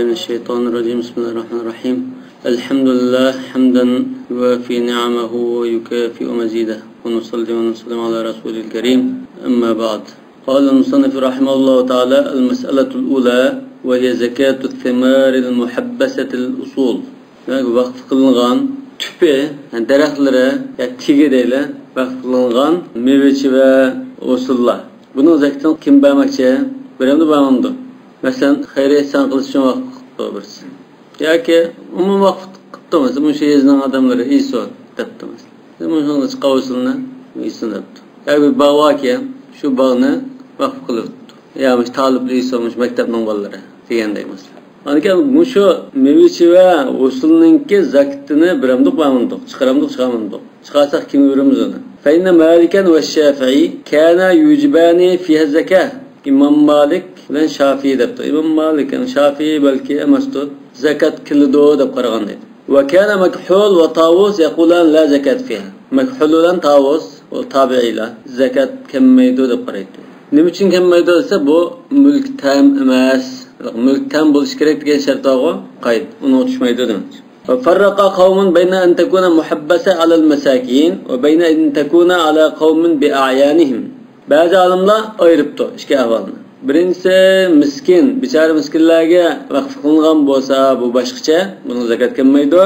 من الشيطان الرجيم. بسم الله الرحمن الرحيم. الحمد لله حمدا يوافي نعمه ويكافئ مزيده، ونصلي ونسلم على رسول الكريم. أما بعد، قال المصنف رحمه الله تعالى: المسألة الأولى وهي زكاة الثمار المحبسة الأصول. وقف قلنغان tüpe, yani daraxtlari tigideyler vaqtlangan meyveçi ve usullar. Bunun zakatını kim vermekçi? Birimde bağımdı. Mesela hayriye ihsan kılıç için vaqt doğrusu. Ya ki umum vaqt kıttı mesela bu şehirden adamları iyi soğuk depti mesela. Bu şunun çıka usuluna iyisin depti. Ya bir bağ var ki şu bağını vaqf kılıptı. Ya talipli iyi soğumuş mektepten balları diyendeyim mesela. Anken bu şu meyveçi ve usulünki zakatını birimde bağımdı. Çıkaramdık. Çıkarsak kim görürüz onu? فإن مالكا والشافعي كان يوجبان فيها الزكاة. İmam Malik ve Şafii depti. İmam Malik ve Şafii belki emastı zakat kılıdı dep qaragandaydı. Ve kana Mekhul ve Tavus yaqulan la zakat fiha. Mekhul bilan Tavus o tabiiler zakat kemmeydi dep qaraydı. Nima uchun kemmeydi desa bu mulk tam emas. Mulk tam bo'lish kerak degan shart o qayd. Uni o'tishmaydi demak. ففرق قوم بين أن تكون محبسة على المساكين وبين أن تكون على قوم بأعيانهم. بعض علماء ayırıptı iki ahvalını. Birincisi miskin, biçare miskinlerge vakf kılıngan bolsa bu başkaça, bunun zakat kelmeydi.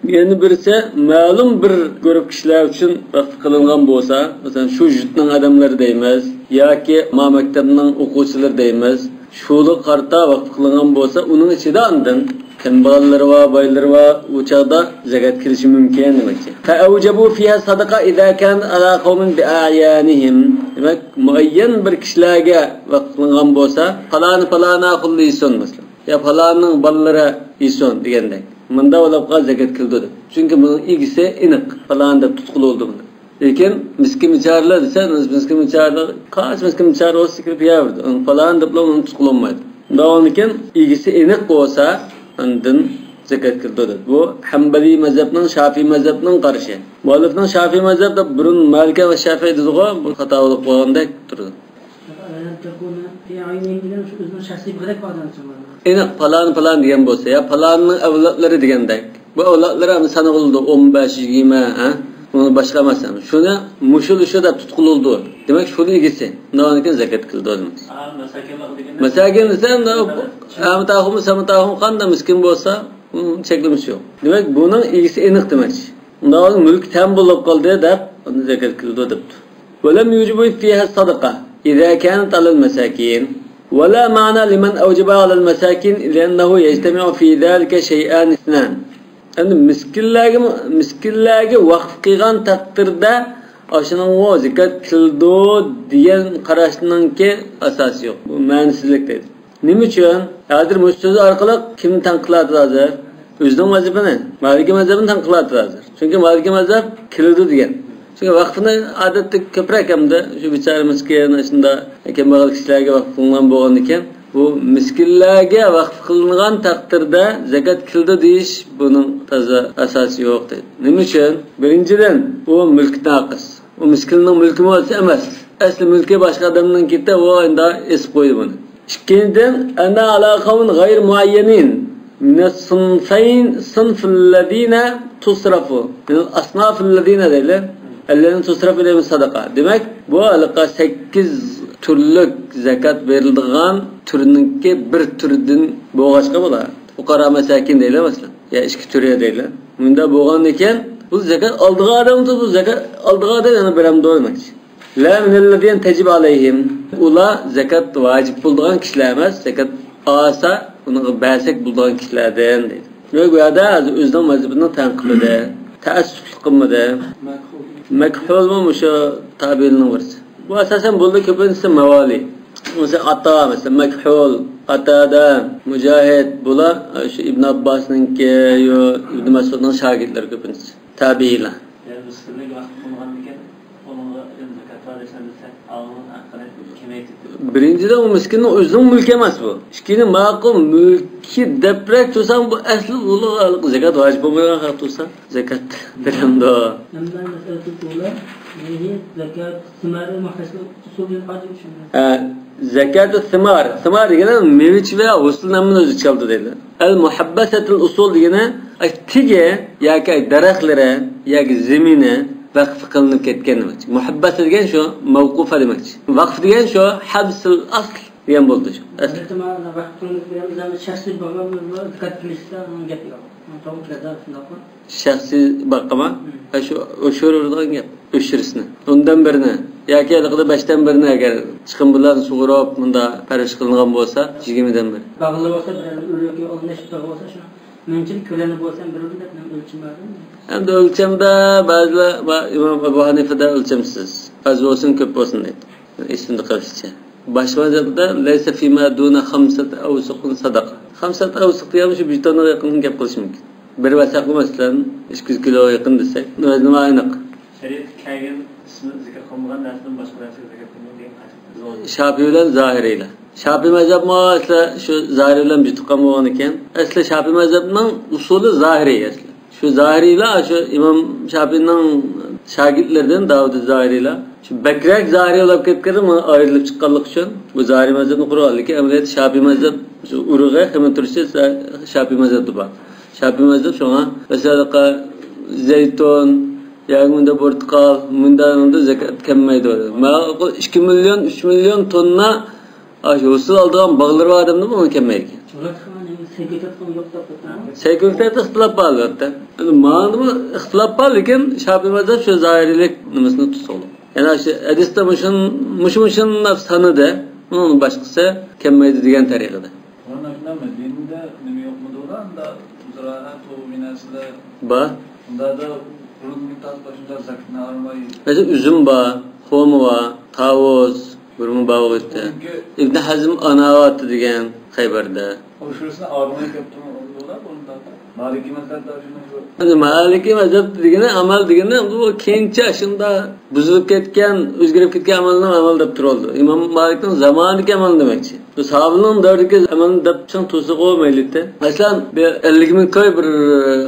Yeni birisi ma'lum bir grup kişiler için vakf kılıngan bolsa, mesela şu jutning adamları deymiz, yoki ma maktabning o'quvchilari deymiz. Şulu qarta vakf kılıngan bolsa, onun içinde andın kembalları var, bayları var, uçakda zakat kilishi mümkün demekçi. فَاَوْجَبُوا فِيهَا صَدَقَةً اِذَا كَانَ عَلَى قَوْمٍ بِآيَانِهِمْ. Demek muayyen bir kişilerge vakflangan bolsa, falana kullu ison mesela. Ya falanın ballara ison degendek. Mında olapqa zakat kıldı. Çünkü bunun ilgisi iniq. Falan da tutkulu oldu bunda. Lekin miskin miçarlar desen, miskin miçarlar, kaç miskin miçar olsa sikirip yavrdu. Falan da onun tutkulu olmaydı. Da onun için ilgisi iniq olsa, andın zakat kıldı. Bu Hanbali mezhebinin, Şafii mezhebinin karşı. Muhalifinin Şafii mezhebinde burun Malike ve Şafii dediği bu hata olup boğanda durdu. İnek falan diyen bolsa ya falanın evlatları degendek. Bu evlatları sana oldu 15-20 ha. Bunu başlamasam. Şuna muşul şu da tutkulu oldu. Demek şunu ilgisi. Nağanikin zakat kıldı demek. Mesakin sen de amtahum kanda miskin bolsa çekilmiş yok. Demek bunun ilgisi eniq demek. Nağın mülk tam bulup kaldı da onu zakat kıldı depti. وَلَمْ يُجْبُ فِيهَا الصَّدَقَةِ إِذَا كَانَتْ عَلَى الْمَسَاكِينِ وَلَا مَعْنَى لِمَنْ أَوْجَبَهَا عَلَى الْمَسَاكِينِ لِأَنَّهُ يَجْتَمِعُ فِي ذَلِكَ شَيْئَانِ اثْنَانِ. Yani miskinlerge vakf kılgan takdirde aşının o zakat kıldı diyen qarashninki asası yok. Bu ma'nisizlik deydi. Nima uchun? Hozir bu so'z orqali kimni tanqiladi hozir? O'zining vazifani, Maliki mazhabini tanqiladi hozir. Chunki Maliki mazhab kıldı degan. Çünkü vakfını adetde ko'proq hamda shu bichara miskin shunda kambag'al kishilarga vaqf qilingan bo'lgan ekan, bu miskinlarga vaqf qilingan taqdirda zakat kıldı deyish bunun toza asosi yo'q deydi. Nima uchun? Birinchidan, bu mulk naqis. O miskinning mulki bo'lsa emas. Asli mulki boshqa odamning ketdi, o endi es qo'ydi buni. İkinciden, ana alaqamun g'ayr muayyanin min as-sinfayn sinfallazina tusrafu. Min asnafallazina deyler. Ellerini tusraf edemiz sadaka. Demek bu alaka 8 türlük zakat verildiğin türününki bir türdün boğaçka bolar. Fuqara mesakin deyler mesela. Ya iki türüye deyler. Bunda boğan iken bu zakat aldığı adamdır, bu zakat aldığı adam yani biram doğru demek. La minellezine tecib aleyhim. Ula zakat vacip bulduğun kişiler emez. Zakat asa bunu belsek bulduğun kişilerden deydi. Ve bu da özden mazhabının tanqilide, taassüflük qilmada. Mekhul mu şu tabiinin varsa. Bu asasen buldu köpüncüsü mevali. Mesela Atta mesela Mekhul, Ata'da, Mücahit, bula şu İbn Abbas'ın ki, İbn Mesud'un şagirdleri köpüncüsü. Tabiiler. Birinciden o miskinin özünün mülki emas bu. İkini maqul mülki deprek tutsam bu asli ulu zekat vacip olmayan hak tutsa zekat veren de. Namdan mesela tutula neyi zekat simarı muhasebe usulü hacı Zekat-ı thimar. Thimar degene meviç veya usul namını özü çaldı deydi. El muhabbasetul usul degene tige yaki daraxtlere yaki zemine vakf kılınıp ketken demek. Muhabbet degen şu mevkufa demek. Vakf degen şu habsul asl diyen boldu şu. Tamam, vakf kılınıp ketken şahsi bakımı dikkat kılışsa onun gepi yok. Tamam kadar sınavı. Şahsi bakıma şu şuradan gap. Öşürsüne. Ondan birine yaki alıqda 5'ten birine eğer çıkın bulan suğurup bunda periş kılıngan bolsa 20'den biri. Bağlı olsa bir ölüke onun eşit olsa şunu mümkün köleni bolsa bir ölçüm var mı? Hem de ölçemde bazı İmam Ebu Hanife'de ölçemsiz. Az olsun köp olsun deydi. İsminde kalışça. Başvazıda leyse fîmâ dûne hamsat avsukun sadaka. Hamsat avsuk diyemiş bir tane yakın gap kılış mümkün. Bir vasaklı mesela 200 kilo yakın desek. Özünü aynı. Şeriat kaygan ismi zikr kılmagan narsadan başka narsaga zikr qilmaydi degan qat'iy. Şafii bilan Zahiriylar. Şafii mazhab asli şu Zahiri bilan jutuqqan bo'lgan ekan. Asli Şafii mazhabining usuli Zahiri asli. Şu Zahiriylar şu İmam Şafii'ning shogirdlaridan Davud Zahiriylar. Şu bakrak Zahiri olib ketgan mana ayrilib chiqqanlik uchun bu Zahiri mazhabini qurgan lekin amaliyat Şafii mazhab şu urug'i hemen turishcha Şafii mazhabi bor. Şafii mazhab şuna mesela zeytun yağmurda portakal, mundanda zekat kemmaydi. Ma 2 milyon, 3 milyon tonna usul aldığım bağlar var adamda bunu kemmaydi. Sekülte ihtilaf var zaten. Mağdur ihtilaf var lekin Şafii mazhab şu zahirilik nimasini tutsa olur. Yani şu hadiste muşun nafsanı da onun başkası kemmaydi degan tariqada. Ona shundan dinda nima yo'qmidi ularda ziraat va binasida Ba. unda da urug'ning tasbashida zakatni olmay. Mesela üzüm ba, xom va, tavus, burun bağı işte. İbn Hazm anavat degan Xaybarda. O şurasına olmay kaptım ular unda. Maliki mazhabda shuni Hani Maliki mazhab degani amal degani bu keyincha shunda buzilib ketgan, o'zgarib ketgan amalni amal deb turoldi. Imom Malikning zamonidagi amal demakchi. Bu sahobaning davridagi amalni deb chang to'siq olmaydi. Masalan, 50 ming koy bir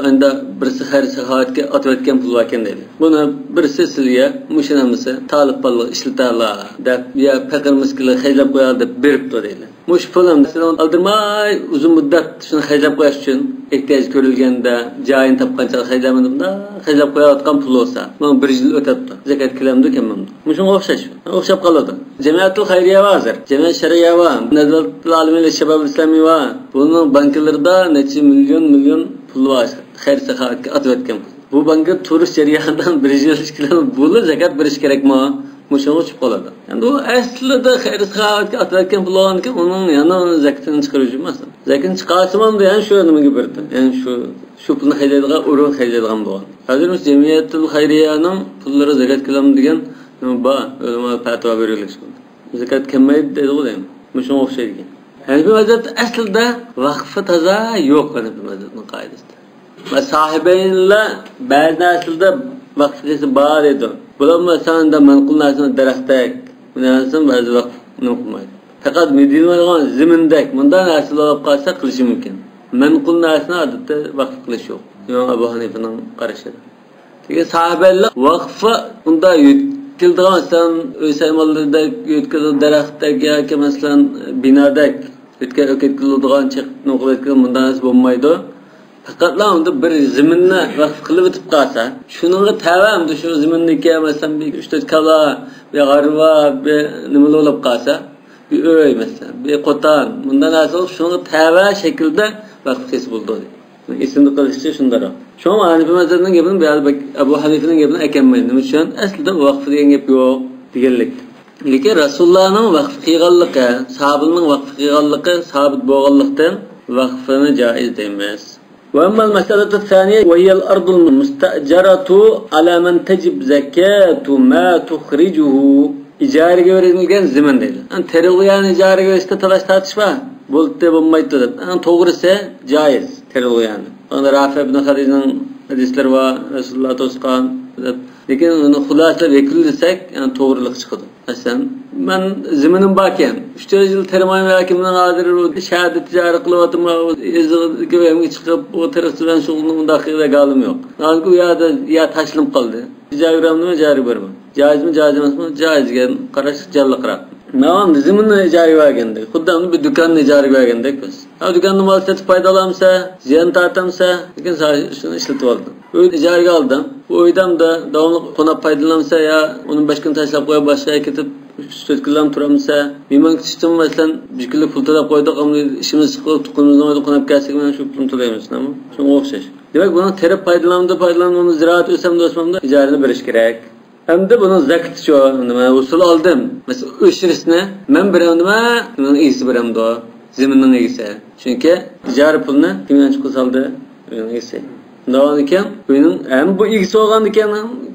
anda birisi har sahoatga otib etgan pul ekan deydi. Buni birisi sizga mushinamisi talib balli ishlatala deb ya faqir miskillar xaylab qo'yadi deb beribdi deydi. Mush pulim sizdan aldirmay uzun muddat shuni xaylab qo'yish uchun ehtiyoj ko'rilganda joyini topgancha xaylamadimda xaylab qo'yayotgan pul bo'lsa, men 1 yil o'tibdi. Zakat qilamdi kemmamdi. Mushunga o'xshash. O'xshab qoladi. Jamiyatul xayriya vazir, jamiyat shariya va nazaratul alimiy shabab islamiy va buning banklarda necha million pul var. Xayr saxovatga atayotgan. Bu banka turist jarayonidan 1 yil ishkilan pul zakat berish kerakmi? Mushunga chiqib qoladi. Endi u aslida xayr saxovatga atayotgan pul olganki, uning yana zakatini chiqarish emas. Zakatni chiqarsamam degan shu nimaga berdi. Ya'ni shu pulni xaylaydigan urug' xaylaydigan bo'lgan. Hozir biz jamiyatul xayriyaning pullari zakat qilam degan nima ulamo fatvo berilishgan. Zakat kelmaydi deydi deymi? Mushunga o'xshaydi. Hanifi mazhab aslida vaqfi toza yo'q Hanifi mazhabining qoidasida. Va sohibaynlar ba'zi narsalarda vaqfisi bor edi. Bular masalanda manqul narsani daraxtdak, bundan ba'zi vaqt qilmaydi. Faqat medinalgan zimindak bunday narsalar olib qolsa qilishi mumkin. Manqul narsani odatda vaqf qilish yo'q. Imom Abu Hanifaning qarashida. Lekin sahobalar vaqfi unda yetkildigan san uy saymallarda yetkildigan daraxtdak yoki masalan binodak yetkildigan chiqni qilayotgan bunday narsa bo'lmaydi. Faqatla unda bir ziminni vaqf qilib o'tib qolsa, shuningga tavamdi shu ziminniki masalan 3-4 kala bir g'arva bir nima bo'lib qolsa, bir uy masalan, bir qo'tan, bundan narsa shunga tava shaklda vaqf qilsa bo'ldi. Esimda qilishcha shundaroq. Shu Hanifi mazhabining gapini Abu Hanifaning gapini akammaydi. Nima uchun? Aslida vaqf degan gap yo'q deganlik. Lekin Rasulullohning vaqf qilganligi, sahobaning vaqf qilganligi sabit bo'lganlikdan vaqfini joiz deymiz. وأما المسألة الثانية وهي الأرض المستأجرة على من تجب زكاة ما تخرجه إجارة verilgan zimin deydi. Ani terilgan ijara verishda talash tartishma bo'ldi bo'lmaydi deb. Ani to'g'risi joiz terilgan. Onda Rafi ibn Hadijning hadislari va Rasululloh to'sqan deb Lekin uni xulosalab yakunlasak, yani to'g'riliq chiqadi. Masalan, men ziminim bor ekan. 3 yil termayman yoki men hozir shahar tijorat qilyaptim, o'zimga chiqib o'tirib bilan shug'ullanib qilib galim yo'q. Hozir u yerda ya tashlim qoldi. Tijoratni jari berman. Joizmi, joiz emasmi? Joizga qarash jalliqroq. Men ziminni ijaraga berganda, xuddi bir do'konni ijaraga bergandek biz. Ha do'konni mol sotib foydalansa, ziyon tortamsa, lekin shuni ishlatib oldim. Uy ijaraga oldim. Bu uydan da davomli qonab foydalansa ya uni boshqa tashlab qo'yib boshqa ketib 3-4 kunlar turamsa, men kutishdim masalan, bir kunlik pul to'lab qo'ydik, ishimiz chiqib, tuqimizni olib qonab kelsak, men shu pulni to'laymiz, nima? Shunga o'xshash. Demak, buni terib foydalanib, ziroat o'samda ijarani berish kerak. Hamda buni zakati shu, nima usul oldim. Masalan, o'shirishni men beraman nima, uni egisi beramdi, zaminning egisi. Chunki ijara pulni kimdan chiqib soldi? Uning egisi. Undan ekan, uyning ham bu egisi bo'lgan ekan,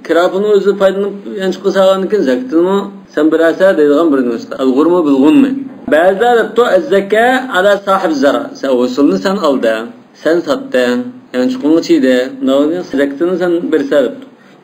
kirapini o'zi foydalanib yanchib qilgan ekan, zakatini sen berasa deydigan bir narsa. Al-ghurmu bil-ghunmi. Ba'zilar to az-zaka ala sahib zara. Sen usulni sen alding, sen sotding, yanchiqni chiydi. Undan zakatini sen bersa.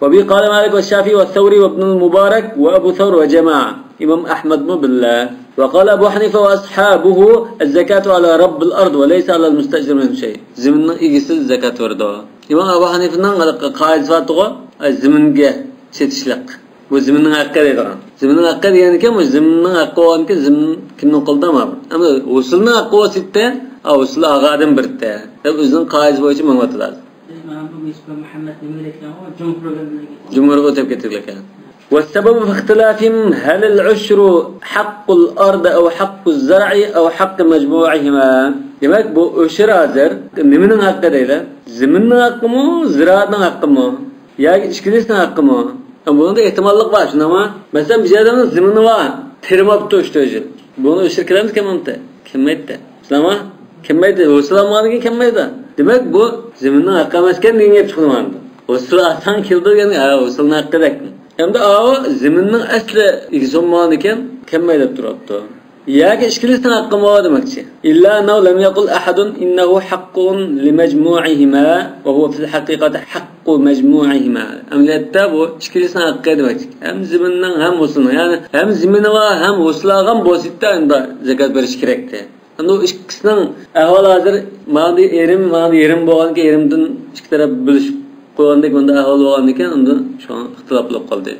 وبه قال مالك والشافعي والثوري وابن المبارك وأبو ثور وجماعة إمام أحمد بالله وقال أبو حنيفة وأصحابه الزكاة على رب الأرض وليس على المستأجر من شيء زمن يجلس الزكاة ورده إمام أبو حنيفة نقل قاعد فاتقة الزمن جه ستشلق وزمن أكد يدران زمن أكد يعني كم زمن أقوى أنك زمن كم نقول ده ما أما وصلنا أقوى ستة أو وصل أغادم برته طب إذن قاعد فوجي من وتلاد جمهور قتب كتير لك. والسبب في اختلافهم هل العشر حق الأرض أو حق الزرع أو حق مجموعهما. demek bu عشر hazır. Nimenin hakkı değil? Ziminin hakkı mı, ziraatın hakkı mı? Ya işkilisinin hakkı mı? Bunun da ihtimallık var şuna ama. Mesela bir adamın zimini var. Terimap tutuşturucu. Bunu عشر kelamız kemamte. Kemmeydi. Ama kemmeydi. Usulamadığı kemmeydi. Demek bu ziminin hakkı emasken neyine çıkılmadı. Usul atan kildir yani usulun hakkı değil. Hem de ziminin asli ikisi olmadıkken kemmeydi duruptu. Ya ki işkilisinin hakkı mı demekçi. İlla ennehu lem yakul ahadun innehu hakkun li mecmu'ihima ve huve fil hakikati hakku mecmu'ihima. Emniyette bu işkilisinin hakkı demekçi. Hem ziminin hem usulun yani hem zimini var hem usulağın bositte zekat veriş gerekti. Anda ikisining ahvoli hozir ma'ni yerim bo'lganki yerimdan ikki taraf bo'lishib qo'ygandek bunda ahvol bo'lgan ekan unda shu ixtiloflab qoldi.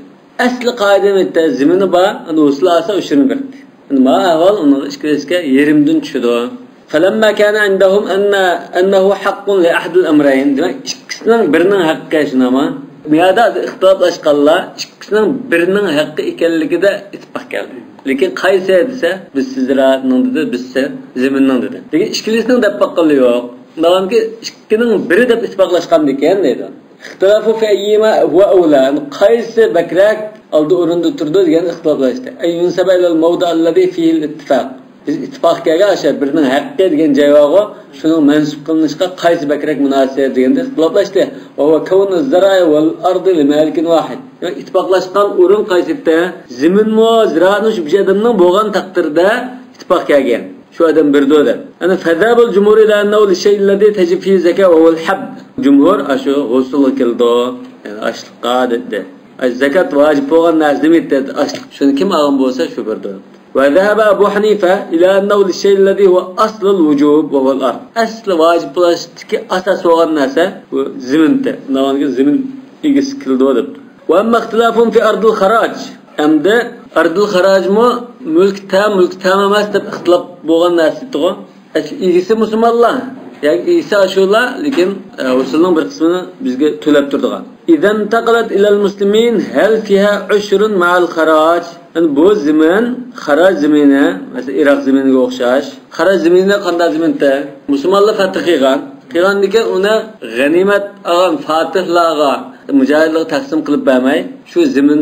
Asli qoida bitta zimini bor, unda usul olsa o'shini berdi. Ma ahvol uni ikkisiga yerimdan tushdi. Falamma kana indahum annahu haqqun li ahad al-amrayn. Demak ikkisining birining haqqi shunama. Miyada ixtiloflashganlar ikkisining birining haqqi ekanligida ittifoq keldi. Lekin qaysi desa biz ziraatning dedi, biz zaminning dedi. Lekin ikkilisinin deb baqqali yo'q. Naqamki ikkining biri deb ittifoqlashgan ekan deydi. İxtilafu fi ayyima huwa awla. Qaysi bakrak oldi o'rinda turdi degan ixtiloflashdi. Ayyun sabalal mawdu alladhi fihi al-ittifaq. Biz ittifoqga aşar birining haqqi degan javobi shuning mansub qilinishga qaysi bakrak munosib deganda ixtiloflashdi. Va huwa kawnu az-zara'i wal ardi li malikin wahid. İttifaqlashgan o'rin qaysida ziminmi ziraatni shu odamning bo'lgan taqdirda ittifoq kelgan. Shu odam birdi deb. Ana fazabul jumhur ila annahu li-shay'in alladhi tajib fihi zakat wa huwa al-hab. Jumhur ashu husul kildo, yani ashliqqa dedi. Zakat vacib bo'lgan narsa dedi. Ashliq shuni kim olgan bo'lsa shu birdi. وذهب أبو حنيفة إلى أنه للشيء الذي هو أصل الوجوب وهو الأرض. أصل واجب بلاشتك أساس وغن ناسا زمنته. نوانك زمن إيجس كل دودب. وأما اختلافهم في أرض الخراج. أمده أرض الخراج مو ملك تام ما استب اختلاف بغن ناس تقو. إيجس مسلم الله. Yani İsa aşıyorlar, lakin usulun bir kısmını bizge tölep durdular. İza intaqalat ilal muslimin hal fiha ushrun ma'al kharaj. Yani bu zaman kharaj zamini, mesela Irak zaminiga o'xshash. Kharaj zaminida qanday zaminda musulmonlar fath qilgan degan uni g'animat olgan fatihlarga mujohidlarga taqsim qilib bermay, shu zamin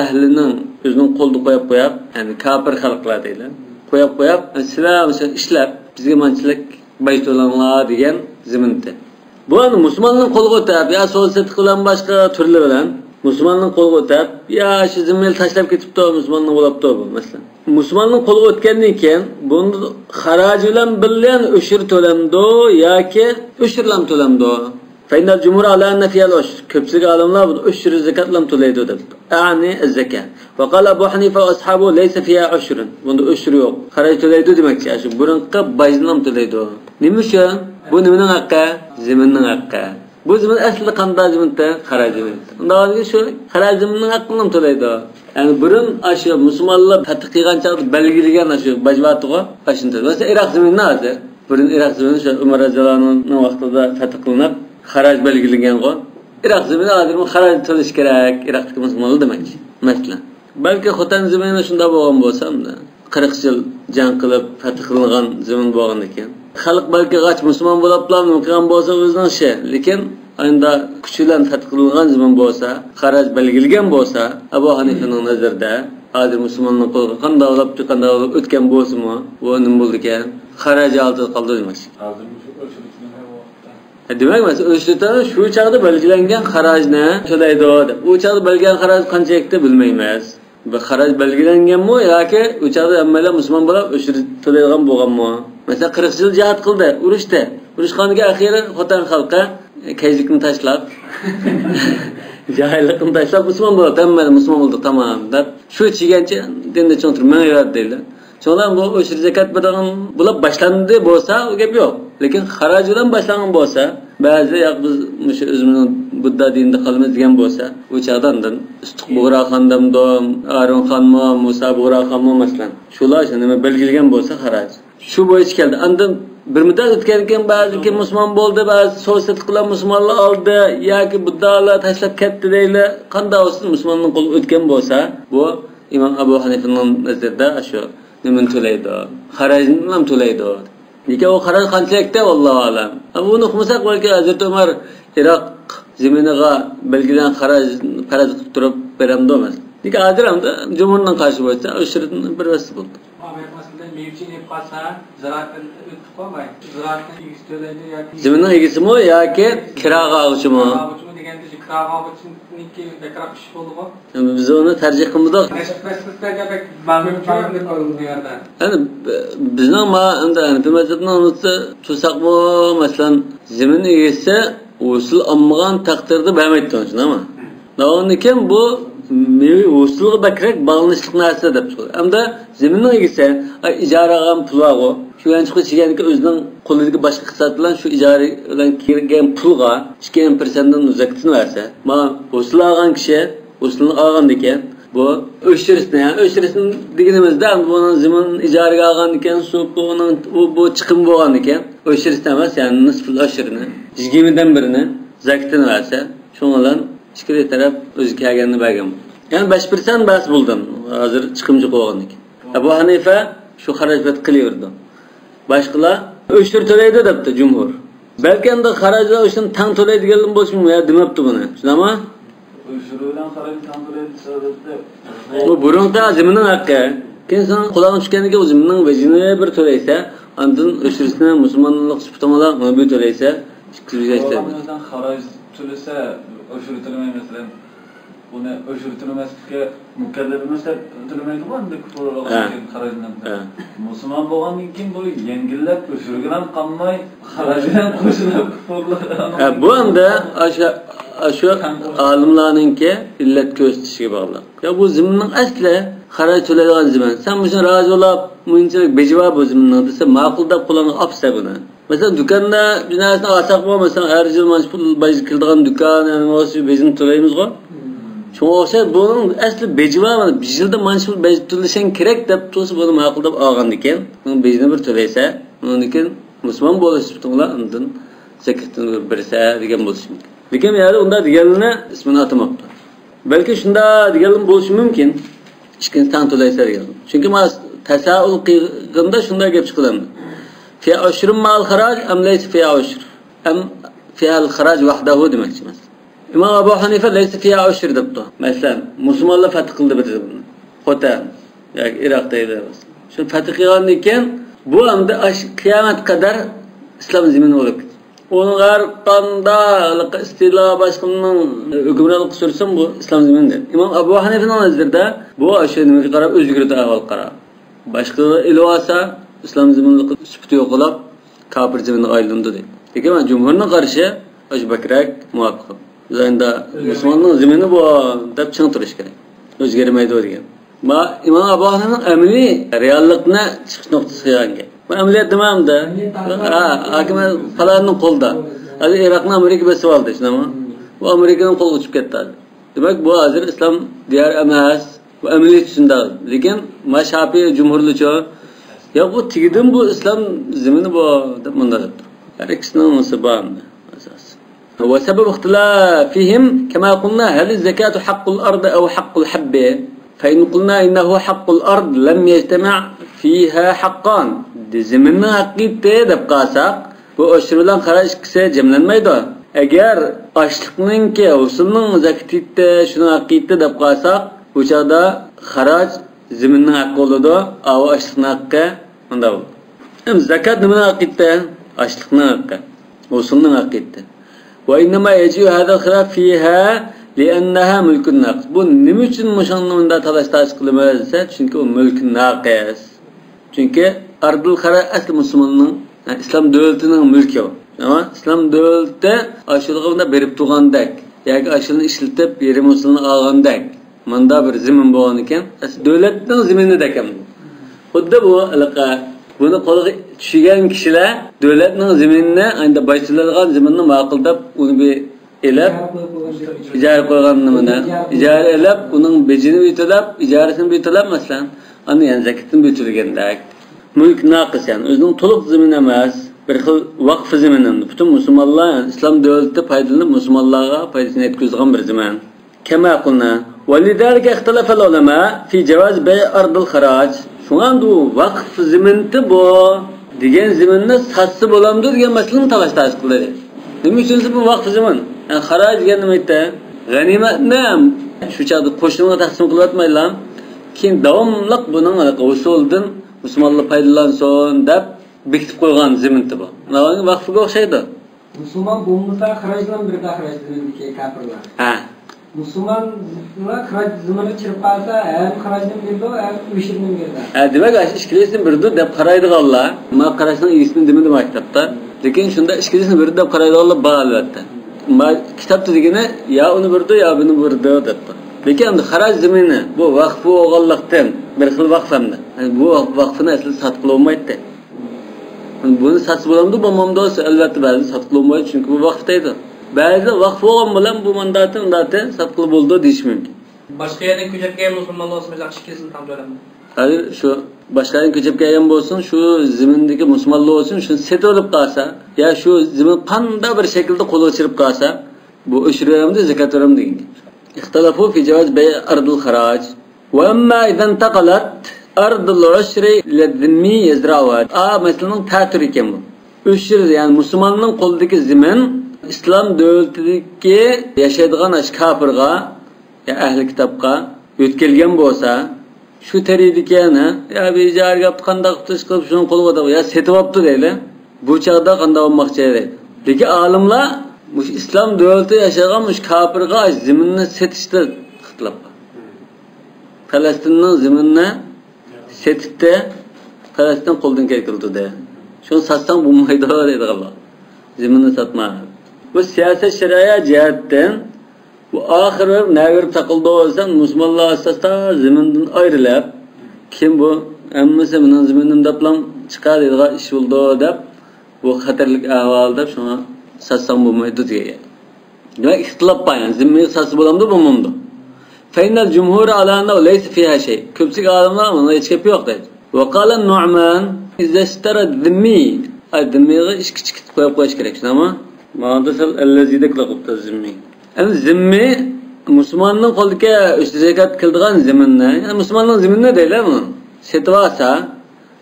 ahlining o'zining qo'lda qo'yib, ya'ni kafir xalqlar deylar. Qo'yib, sizlar ishlab bizga manchilik baytulanglar degan zaminda. Bu musulmonning qo'liga o'tib, ya so'lsat qilan boshqa turlar bilan musulmonning qo'liga o'tib, ya shu zaminni tashlab ketibdi, musulmonning bo'libdi bu masalan. Musulmonning qo'liga o'tgandan keyin buni xaraj bilan birlan ushur to'lamdi yoki ushurlam to'lamdi. Feynal cumhur ala enne fiyal ushur. Köpçülük alimler bu ushur zekatlam tolaydı dedi. Yani zeka. Ve qala Ebu Hanife ve ashabu leysa fiya ushurun. Bunda ushur yok. Haraj tolaydı demekçi. Şu burunqa bajnam tolaydı. Nima şu? Bu nimaning haqqi? Ziminning haqqi. Bu zimin asli qanday ziminda? Haraj zimin. Unda şu haraj ziminning haqqini tolaydı. Yani burun aşı Müslümanlar fatih qilgan chaqda belgilagan aşı bajvatiga ashunday. Mesela Iroq ziminni hozir burun Iroq zimini şu Umar roziyallohu anhuning vaqtida fatih qilinib haraj belgilagan go. Iroq zimini hozir haraj to'lash kerak. Iroqdagi musulmonlar demakchi. Masalan, balki Xotan zimini shunda bo'lgan bo'lsa-da 40 yil jang qilib fatih qilingan zimin bo'lgan ekan. Xalq balki g'ach musulmon bo'liblarmi qilgan bo'lsa o'zining ishi, lekin ayında kuchlan fatih qilingan zimin bo'lsa, haraj belgilagan bo'lsa, Abu Hanifaning nazarida hozir musulmonning qo'liga qanday olib qanday o'tgan bo'lsa-mu, bu nima bo'ldi ekan? Haraj oldi qoldi demakchi. Demak, mesela o'shirdan shu chaqda belgilangan harajni to'laydi deb. U chaqda belgilangan haraj qanchaylikda bilmaymiz. Bu haraj belgilanganmi yoki u chaqda hammalar musulmon bo'lib o'shir to'laydigan bo'lganmi? Mesela 40 yil jihad qildi, urushdi. Urushxonaga axiyri Xotan xalqi kayzlikni tashlab, jahillikni tashlab musulmon bo'ldi, hammalar musulmon bo'ldi, tamam deb. Shu chigancha dinda cho'ntirmayveradi deydi. Çoğundan bu o'shir zakat bilan bulab boshlandi bo'lsa, u gap yo'q. Lekin haraj bilan boshlangan bo'lsa, ba'zi yoq biz o'sha o'zimiz Budda dinida qolamiz degan bo'lsa, u chaqdandan Istiq Bug'roxondamdo, Aron xonmo, Musa Bug'roxonmo masalan, shular nima belgilagan bo'lsa haraj. Shu bo'yicha keldi. Andan bir muddat o'tgan ekan ba'zi kim musulmon bo'ldi, ba'zi so'zsat qilib musulmonlar oldi yoki Buddalar tashlab ketdi deyli. Qanday olsin musulmonning qo'li o'tgan bo'lsa, bu Imom Abu Hanifaning nazarida shu nimin to'laydi. Harajni ham to'laydi. Lekin u haraj qanchakda vallohu alam. Buni uqmasak balki Hazrat Umar Iroq ziminiga belgilan haraj faraz qilib turib beramdi emas. Lekin hozir ham jumhurdan qarshi bo'lsa, o'shirni bir vasi bo'ldi. Masalan, mevjin deb qolsa, ziroatni o'tib qolmay, ziroatni egisi to'laydi yoki ziminning egisimi yoki kiraga olishimi? deganda shu kiraga olishninki bekroq ish bo'ldimi? Biz uni tarjih qilmadik. Yani bizning mazhabning tutsaqmi, masalan, zimin egisi usul olmagan taqdirda bermaydi shunami? Navonikin bu usulga bakrak bağlanışlık narsa deb chiqadi. Hamda ziminning egisi ijaragan pulga, shu yanchiqqa chiganki o'zining qo'lidagi boshqa hisob bilan shu ijara bilan kirgan pulga 2% dan zakatini bersa, mana usul olgan kishi usulni olgan ekan, bu o'shirishni, yani o'shirishni deganimizda buni zimin ijaraga olgan ekan, shu buning bu chiqim bo'lgan ekan, o'shirishni emas, ya'ni nisful o'shirni 20 dan birini zakatini bersa, shundan ikki taraf o'zi kelganini bergan. Yani 5% bas buldum. Hozir chiqimchi qo'ygan ekan. Abu Hanifa shu xarajat qilaverdi. Boshqalar o'shir to'laydi debdi jumhur. Balki endi xarajat o'shin tang to'laydigan bo'lsin-mi yo demabdi buni. Shunami? O'shir bilan xarajat tang to'laydi sababda. Bu burunta ziminning haqqi. Keyin qulog'in tushganiga o'zimning vajini bir to'laysa, ondan o'shirishni musulmonlik sifatida mana bu to'laysa, chiqib xaraj to'lasa o'shir to'lamay masalan buni o'shir to'lamaslikka mukallaf emaslar to'lamaydi-ku endi kufrlarga xarajdan. Musulmon bo'lgandan keyin bu yengillab o'shirga ham qolmay xarajdan qo'shilib kufrlar. Bu endi shu olimlarningki illat ko'rsatishiga bog'liq. Ya bu ziminning asli xaraj to'laydigan zimin. Sen buni rozi bo'lib, bunchalik bejavob bu ziminning desa, ma'qul deb qo'lingga olsa buni. Mesela dükkanda binasını alsak mı? Mesela her yıl manş pul bayıldıran dükkan yani o şey bezini tolayımız var. Çünkü o şey bunun asli beci var mı? Bir yılda manş pul bayıldıran kerek de tutusu bunu makul da ağan diken. Bunun bezini bir tolaysa, onun diken Müslüman bolaşıp tuğla ondan zekatını birse diken bolaşım. Diken yani onda dikenine ismini atamakta. Belki şunda dikeninin bolaşım mümkün. İşkin tan tolaysa diken. Çünkü mas tesaül kıyığında şunda gep çıkılamdı. فيها عشر مع الخراج أم ليس فيها عشر أم فيها الخراج وحده demek مثلا İmam Ebu Hanife ليس فيها عشر debdi. Mesela Müslümanlar fatih kıldı bir zaman. Xotan yani Irak'taydı. Şu fatih kılgan iken bu anda kıyamet kadar İslam zemini olup. Onun arkanda istila başkanının hükümranlık sürsün bu İslam zeminidir. İmam Ebu Hanife'nin nazarında bu aşağıdaki karar özgürlükte ahval karar. Başka ilvasa İslam ziminliği süpütü yokulab, kafir ziminliği ayrılındı deydi. Peki ben cumhuruna karşı Özbekrak muvaffaq. Biz endi musulmonning zemini bu deb ching turish kerak. O'zgarmaydi degan. Ma İmam Abu Hanifa'ning amaliy reallikni chiqish nuqtasi qilgan. Bu amaliyat nimamda? Hakim falanning qo'lida. Hozir Iroqni Amerika bosib oldi, shunami? Bu Amerikaning qo'liga tushib ketdi. Demak, bu hozir islom diyar emas. Bu amaliyat shunda. Lekin Mashafi jumhurlicha ya bu tigidin bu islom zemini bu deb munda deb. Har ikkisining musibatini asas. Wa sabab ikhtilafihim kama qulna hal az-zakatu haqqul ard aw haqqul habba fa in qulna innahu haqqul ard lam yajtama' fiha haqqan. Zeminning haqiqati deb qalsak, bu o'shir bilan xaraj ikisi jamlanmaydi. Agar ochliqningki usulning zakatida shuni haqiqati deb qalsak, bu chaqda xaraj zeminning haqqi bo'ladi, aw ochliqning haqqi unda bo'ladi. Zakat nimaning haqiqati? Ochliqning haqqi, usulning haqiqati. Wa inma yaji'u hadha al-khilaf fiha li'annaha mulkun naqs. Bu nima uchun mushunda talash qilamiz desa, chunki u mulkun naqs. Chunki ardul xara asl musulmonning islom davlatining mulki. Ama islom davlati ashulg'ida berib turgandek, yoki ashulni ishlatib yeri musulmon olgandek, manda bir zamin bo'lgan ekan, davlatning zaminida ekan. Xuddi bu alaqa buni qo'lga tushigan kishilar davlatning zaminini endi boychilargan zaminni ma'qullab uni bir elab ijara qo'yganini ijara elab uning bejini bitilab ijarasini bitilab masalan ani yani zakatini bitilgandek mulk naqis yani o'zining to'liq zamin emas bir xil vaqf zamini butun musulmonlar islom davlati foydalanib musulmonlarga foydasini yetkazgan bir zaman kama qulna ولذلك اختلف العلماء في جواز بيع أرض الخراج şunandu vaqf ziminti bu degan ziminni satsa bo'lamdi degan masalani talash qiladi. Nima uchun bu vaqf zimin? Yani xaraj degan nima edi? G'animatni shu chaqda qo'shniga taqsim qilyapmaylar. Keyin davomliq buning usuldan musulmonlar foydalansin deb bekitib qo'ygan ziminti bu. Mana vaqfga o'xshaydi. Musulmon bo'lmasa xarajdan birga xarajlanadi kafirlar. Ha. Musulmonlar xaraj zimini chirib qolsa, ham xarajdan berdi, ham ushirdan berdi. Ha, demak, ishkilisini birdi deb qaraydiganlar, ma qarashning ismini demadi maktabda. Lekin shunda ishkilisini birdi deb qaraydiganlar bor albatta. Ma kitobda degani ya uni birdi, ya buni birdi debdi. Lekin endi xaraj zimini bu vaqf o'g'illikdan bir xil vaqf hamda. Bu vaqfni asli sotib olmaydi. Buni sotib bo'lamdi, bo'lmamdi, albatta ba'zi sotib olmaydi, chunki bu vaqf deydi. Ba'zi vaqf bo'lgan bilan bu mandati sotib bo'ldi deyish mumkin. Boshqa yerdan ko'chib kelgan musulmonlar o'sma ishkilisini tam to'ladi. Hali shu boshqa yerdan ko'chib kelgan bo'lsin, shu zimindagi musulmonlar bo'lsin, shuni setib olib qolsa, ya shu zimin qanday bir shaklda qo'lga chirib qolsa, bu o'shir beramdi, zakat beramdi degan. Ixtilofu fi javoz bay ardul xaraj. Wa amma idan taqalat ardul ushri lidhimmi yazrawat. Masalan ta'tir ekan bu. Ushir yani musulmonning qo'lidagi zimin İslam davlatidagi yashaydigan kafirga ya ahli kitobga o'tkazilgan bo'lsa, shu taridikani ya bejarga qanday qilib shuni qo'lga olib ya setib olibdi deydi. Bu chaqda qanday olmoqchi edi. Lekin olimlar bu islom davlatida yashagan mush kafirga ziminni setishda ixtilof bor. Falastinning ziminni setibdi, Falastin qo'ldan keltirdi. Shuni satsang bo'lmaydi deydi Allah. Ziminni satma. Bu siyaset şeriat cihetten bu ahir ve nevirip takıldı olsan Müslümanlar asasda ziminden ayrılıp kim bu emmisi bunun ziminden daplam çıkar dediği iş oldu deyip bu hatırlık ahvalda şuna satsam bulmaydı diye. Demek ihtilaf var yani zimmeyi satsı bulamdı bulmamdı. Feynel cumhur alanda o leysi fiha şey. Köpsük adamlar ona hiç kepi yok dedi. Ve kalen Nu'man izleştara zimmi. Ay zimmiyi işki koyup gerek ama Mağdasal ellezide kılaqıpta zimmi. Yani zimmi Müslümanın qo'liga zakat qildigan ziminni, yani Müslümanın ziminni deylar mi? Setvasa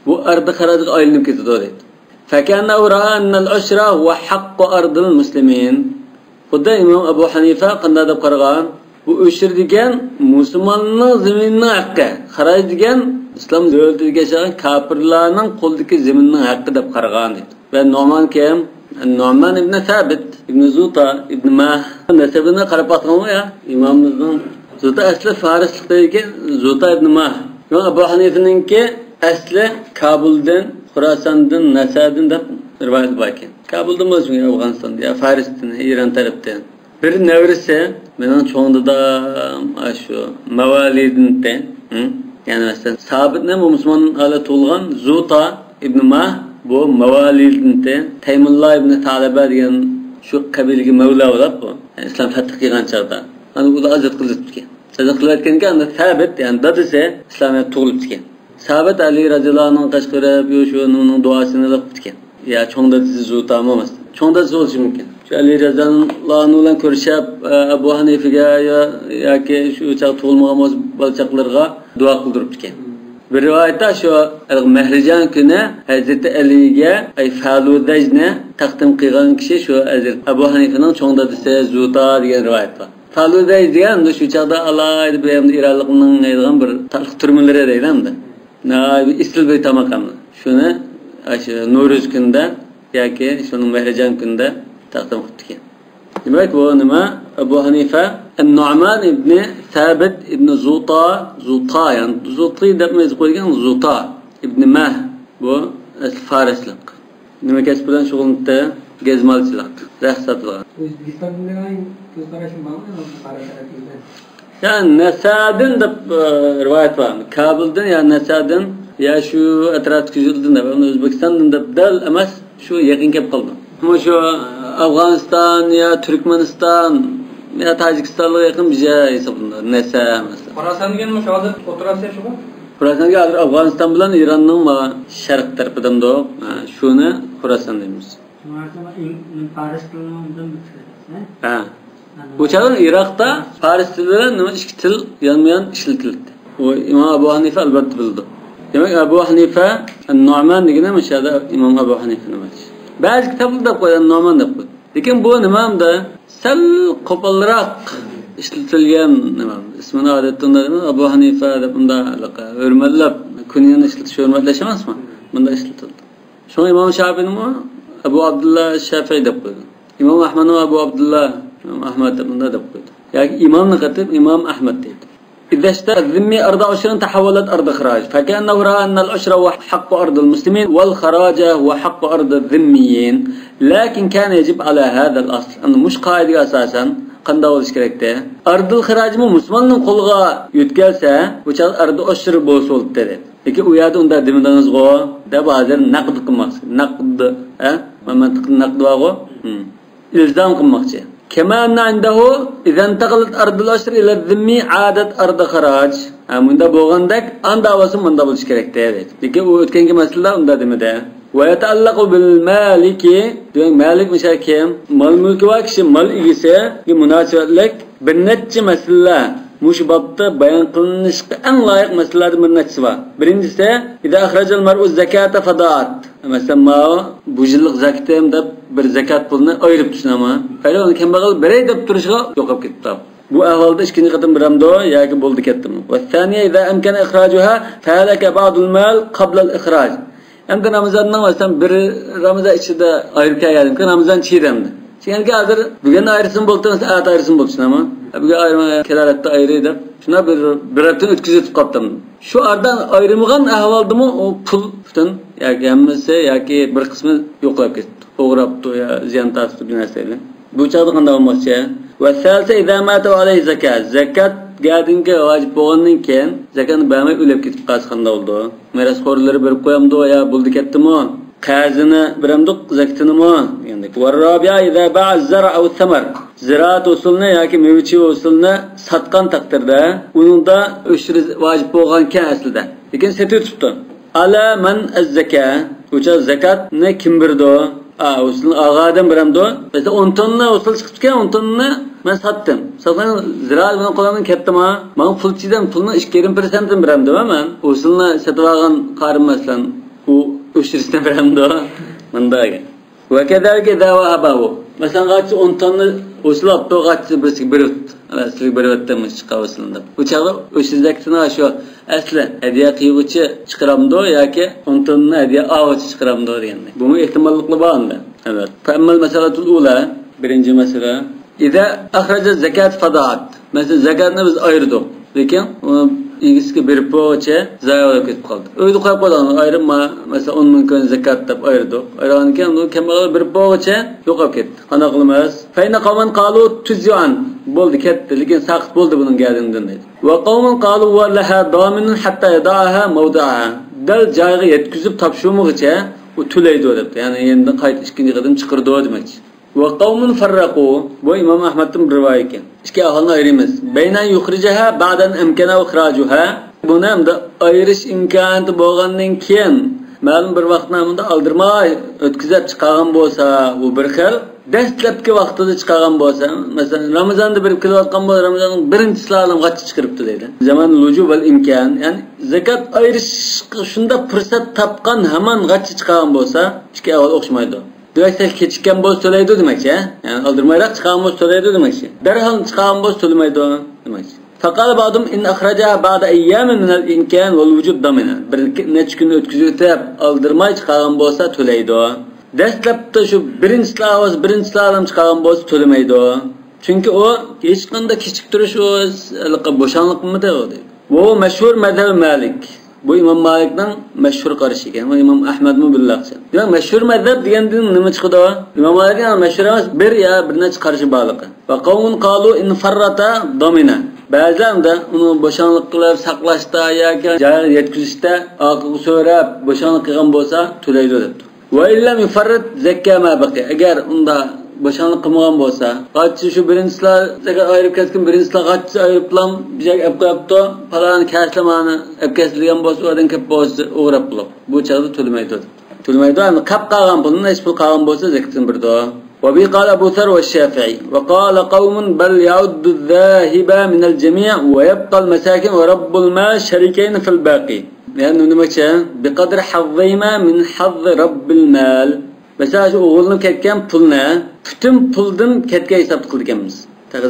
bu ardı xarajga aylanib ketadi deydi. Fakana ra'a anna al-ushra huwa haqqu ardil muslimin. Xuddi İmam Abu Hanifa qanday deb qaragan? Bu ushur degan musulmonning ziminining haqqi, xaraj degan islom davlatida yashagan kafirlarning qo'lidagi ziminning haqqi deb qaragan deydi. Va Nu'man kim? Nu'man ibn Thabit, ibn Zuta, ibn Mah nasabini qarab batgan ya imomimizning Zuta asli farislikdagi Zuta ibn Mah. Abu Hanifaninki asli Kabuldan, Xurasandan, Nasadin deb rivoyat bor ekan. Kabul'da mı olsun Afganistan'da ya Faris'ten, İran taraftan. Bir nevrisi benim çoğunda da şu Mevalidin'de, yani mesela sabit ne bu Müslüman alet olgan Zuta ibn Mah bu Mevalidin'de Teymullah ibn Talaba diyen şu kabileki Mevla olap bu. Yani İslam fethih kıygan çağda. Hani bu da azat kılıp tüken. Azat kılıp tüken anda sabit yani dadısı İslamiyet tuğulup tüken. Sabit Ali radıyallahu anh'ın kaşkırıp yoşuğunun duasını alıp tüken. Ya çoğun dadısı Zuta olmaz. Çoğun dadısı oluşu mümkün. Şu Ali radıyallahu anh'la körüşüp Ebu Hanife'ye ya ki şu uçak tuğulmağımız balçaklarına dua kıldırıp tüken. Bir rivayette şu Mehrican günü Hazreti Ali'ye Faludajne takdim kılgan kişi şu Hazreti Ebu Hanife'nin çoğun dadısı Zuta diyen rivayet var. Faludaj diyen şu çağda Allah edip İranlık'ın neydiğen bir tarih türmeleri deylemdi. İstil bir tamakamlı. Şunu Nuruz günde ya ki şunun Mehrican günde takdim kıldık. Demek bu nima Ebu Hanife Nu'man ibn Thabit ibn Zuta yani Zuta'yı demeyiz koygan Zuta ibn Mah bu Farislik. Demek ki buradan şoğulunda gezmalçılık, rehsatlık. Özbekistan'da göz karışım var mı Farislik'te? Yani Nesad'ın da rivayet var. Kabul'dan ya Nesad'ın ya şu etraf küçüldüğünde Özbekistan'dan da dal emas şu yakın kep kaldı. Ama şu Afganistan ya Türkmenistan ya Tacikistan'a yakın bir şey hesabında. Nesa mesela. Khorasan degan şu adı oturasiya şu mu? Khorasan'ga Afganistan bilan İran'ның ma şarq tarafından da şunu Khorasan deymiz. Ha. Bu çağda Irak'ta Fars tilinden nima ikki til yanmayan işletildi. O İmam Ebu Hanife albatta bildi. Demek Ebu Hanife Nu'man degene meşada İmam Ebu Hanife nima. Bazı kitaplarda koyan Nu'man deb qo'ydi. Lekin bu nimamda sal qo'polroq ishlatilgan nima ismini odatda Ebu Hanife deb bunda hurmatlab kunyani ishlatish hurmatlash emasmi? Bunda ishlatildi. Shunga İmam Shafi'ning Ebu Abdullah Shafi'i deb qo'ydi. İmam Ahmadning Ebu Abdullah İmam Ahmad bunda deb qo'ydi. Yani İmamni qatib İmam Ahmad deydi. إذا اشترى الذمي أرض عشر تحولت أرض خراج فكأنه رأى أن العشر هو حق أرض المسلمين والخراج هو حق أرض الذميين لكن كان يجب على هذا الأصل أنه مش قاعدة أساسا قندا ولش كركته أرض الخراج مو مسلمان قلغا يتكلسه وشال أرض عشر بوصول ترى لكن وياد أندا دمدانز غو ده بازر نقد قماش نقد ما منطق نقد واغو إلزام قماش كما أن عنده إذا انتقلت أرض العشر إلى الذمي عادت أرض خراج. من ده بوغندك عند واسم من ده بلش كركته. لكن وتكين كمسألة عند ده مده. ويتعلق بالمالك. دون مالك مشاكم مال ملك واكش مال إجسه كمناسبة لك بالنتج مسألة مش بطة بيان قلنش أن لايق مسألة من نتسوا. برينجسه إذا أخرج المرء الزكاة فضاعت. Mesela ma bujillik zakatım da bir zakat pulunu ayırıp düşünama. Öyle onu kembag'al birey deb turishga yo'qolib ketdi. Bu ahvolda ikkinchi qatim biramdo yoki bo'ldi ketdimi. Va thaniya idza amkana ikhrajuha falaka ba'dul mal qabla al-ikhraj. Endi Ramazondan masalan bir Ramazon ichida ayirib kelgandim. Ramazon chidamdi. Chiganga hozir bugun ayirsin bo'ldi, saat ayirsin bo'ldi ama. Bugun ayirma kelaratda ayirib deb shuna bir hafta o'tkazib qoldim. Şu aradan ayrılmagan ahvoldimi o pul butun yoki hammasi yoki bir qismi yo'qolib ketdi. O'g'rabdi ya ziyon tortdi bu narsalar. Bu chog'da qanday bo'lmoqchi? Va salsa idza mata alayhi zakat. Zakat gadinga vojib bo'lgandan keyin zakatni bermay o'lib ketib qolsa qanday bo'ldi? Merosxo'rlari berib qo'yamdi ya bo'ldi ketdimi? Qazini biramdiq zakatini degandek. Va rabi'a idza ba'a az-zar' aw ath-thamar. Ziraat usulni yoki mevchi usulni satgan taqdirda uningda o'shir vojib bo'lgan aslida. Lekin seti tutdi. Ala man az-zaka. O'sha zakatni kim berdi? Usulni og'adan beramdi. Mesela 10 tonna usul chiqib ketgan 10 tonna men satdim. Satgan ziraat bilan qo'limdan ketdimi? Men pulchidan pulni 2,5% beramdi men. Usulni sotib olgan qarim masalan u o'shirishdan beramdi. Bundaga. Va kadalika dawa abahu. Mesela kaç 10 tonna usul yaptı, kaç bir asli bir vattanmış çıkavasında. Bu çağda usuldaktına şu asli hediye kıyıcı çıkaramdı ya ki 10 tonna hediye ağaç çıkaramdı yani. Bunun ihtimallıklı bağında. Evet. Fa'ammal meseletul ula birinci mesele. İza akhraca zekat fadaat. Mesela zekatını biz ayırdık. Lekin egisiga berib bo'yicha zayo bo'lib ketib qoldi. O'yda qo'yib qo'ygan ayrimma, masalan 10 ming ko'n zakat deb ayirdik. Ayirgan ekan, u kambag'al berib bo'yicha yo'qolib ketdi. Qana qilamiz? Fayna qawman qalu tuzyan bo'ldi ketdi, lekin saqit bo'ldi buning gadindan deydi. Va qawman qalu va laha daminun hatta yada'aha mawda'aha. Dal joyiga yetkazib topshirmoqcha u tulaydi debdi. Ya'ni endi qayta ikkinchi qadim chiqirdi demoqchi. Va qawmun farraqu, bu Imom Ahmadning bir rivoyat ekan. Ikki aholni ayiramiz. Bayna yukhrijaha ba'dan imkana ikhrajuha. Buni ham ayirish imkoni bo'lgandan keyin ma'lum bir vaqtda aldirmay o'tkazib chiqargan bo'lsa, bu bir xil. Dastlabki vaqtida chiqargan bo'lsa, masalan Ramazonda bir kelayotgan bo'lsa, Ramazonning birinchisi alam g'achchi chiqiribdi deydi. Zaman lujub val imkon, ya'ni zakat ayirish shunda fursat topgan hamon g'achchi chiqargan bo'lsa, ikki ahol o'xshamaydi. Demak, kechikkan bo'lsa to'laydi demakchi, ya'ni aldirmayroq chiqargan bo'lsa to'laydi demakchi. Darhol chiqargan bo'lsa to'lamaydi demakchi. Faqat ba'dum in akhrajaha ba'da ayyamin min al-imkan wal wujud damina. Bir necha kun o'tkazib aldirmay chiqargan bo'lsa to'laydi. Dastlabda shu birinchi alam chiqargan bo'lsa to'lamaydi. Chunki u hech qanday kechiktirish bo'shanliqmi deydi. Bu mashhur mazhab Malik. Bu Imom Malikning mashhur qarashi ekan. Va Imom Ahmadmi billahcha. Demak, mashhur mazhab degandan nima chiqdi? Imom Malikning mashhur emas, bir necha qarashi borligi. Va qawmun qalu in farrata domina. Ba'zanda uni bo'shanliq qilib saqlashda yoki joyiga yetkazishda oqiga so'rab bo'shanliq qilgan bo'lsa to'laydi debdi. Va illam yufarrit zakka ma baqi. Agar unda bo'shanliq qilmagan bo'lsa, g'achchi shu birinchilar zakat ayirib ketgan birinchilar g'achchi ayirib bilan bijak olib qo'yibdi, falani kashlamani olib kesilgan bo'lsa, o'dan kelib bo'lsa o'g'rab qilib. Bu chaqda to'lamaydi. To'lamaydi, endi qap qolgan pulni hech pul qolgan bo'lsa zakatdan birdi. وبي قال أبو ثر والشافعي وقال قوم بل يعد الذاهب من الجميع ويبقى المساكن ورب المال شريكين في الباقي لأنه نمكشة بقدر حظهما من حظ رب المال مثلا oğulunu ketken pulna bütün puldan ketken hesap kıldıkımız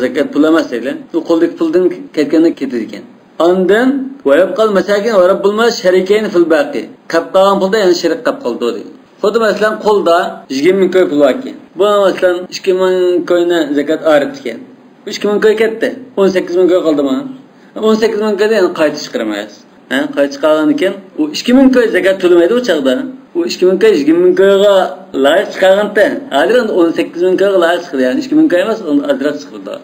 zakat pul emas deydilar u qo'ldagi puldan ketgandan ketadigan ondan ويبقى المساكن ورب المال شريكين في الباقي qolib qolgan pulda yana shirik qolib qoldi deydi. Xuddi masalan qo'lda 20 ming ko'y pul bor ekan. Bu masalan 2 ming ko'yni zakat ayiribdi ekan. 2 ming ko'y ketdi. 18 ming ko'y qoldimi? 18 ming ko'yda yana qayta chiqarmaysiz. Qayta chiqargan ekan, u 2 ming ko'y zakat to'lamaydi u chaqda. U 2 ming ko'y 20 ming ko'yga loyiq chiqarganda, hozir 18 ming ko'yga loyiq chiqdi. Ya'ni 2 ming ko'y emas, azroq chiqdi.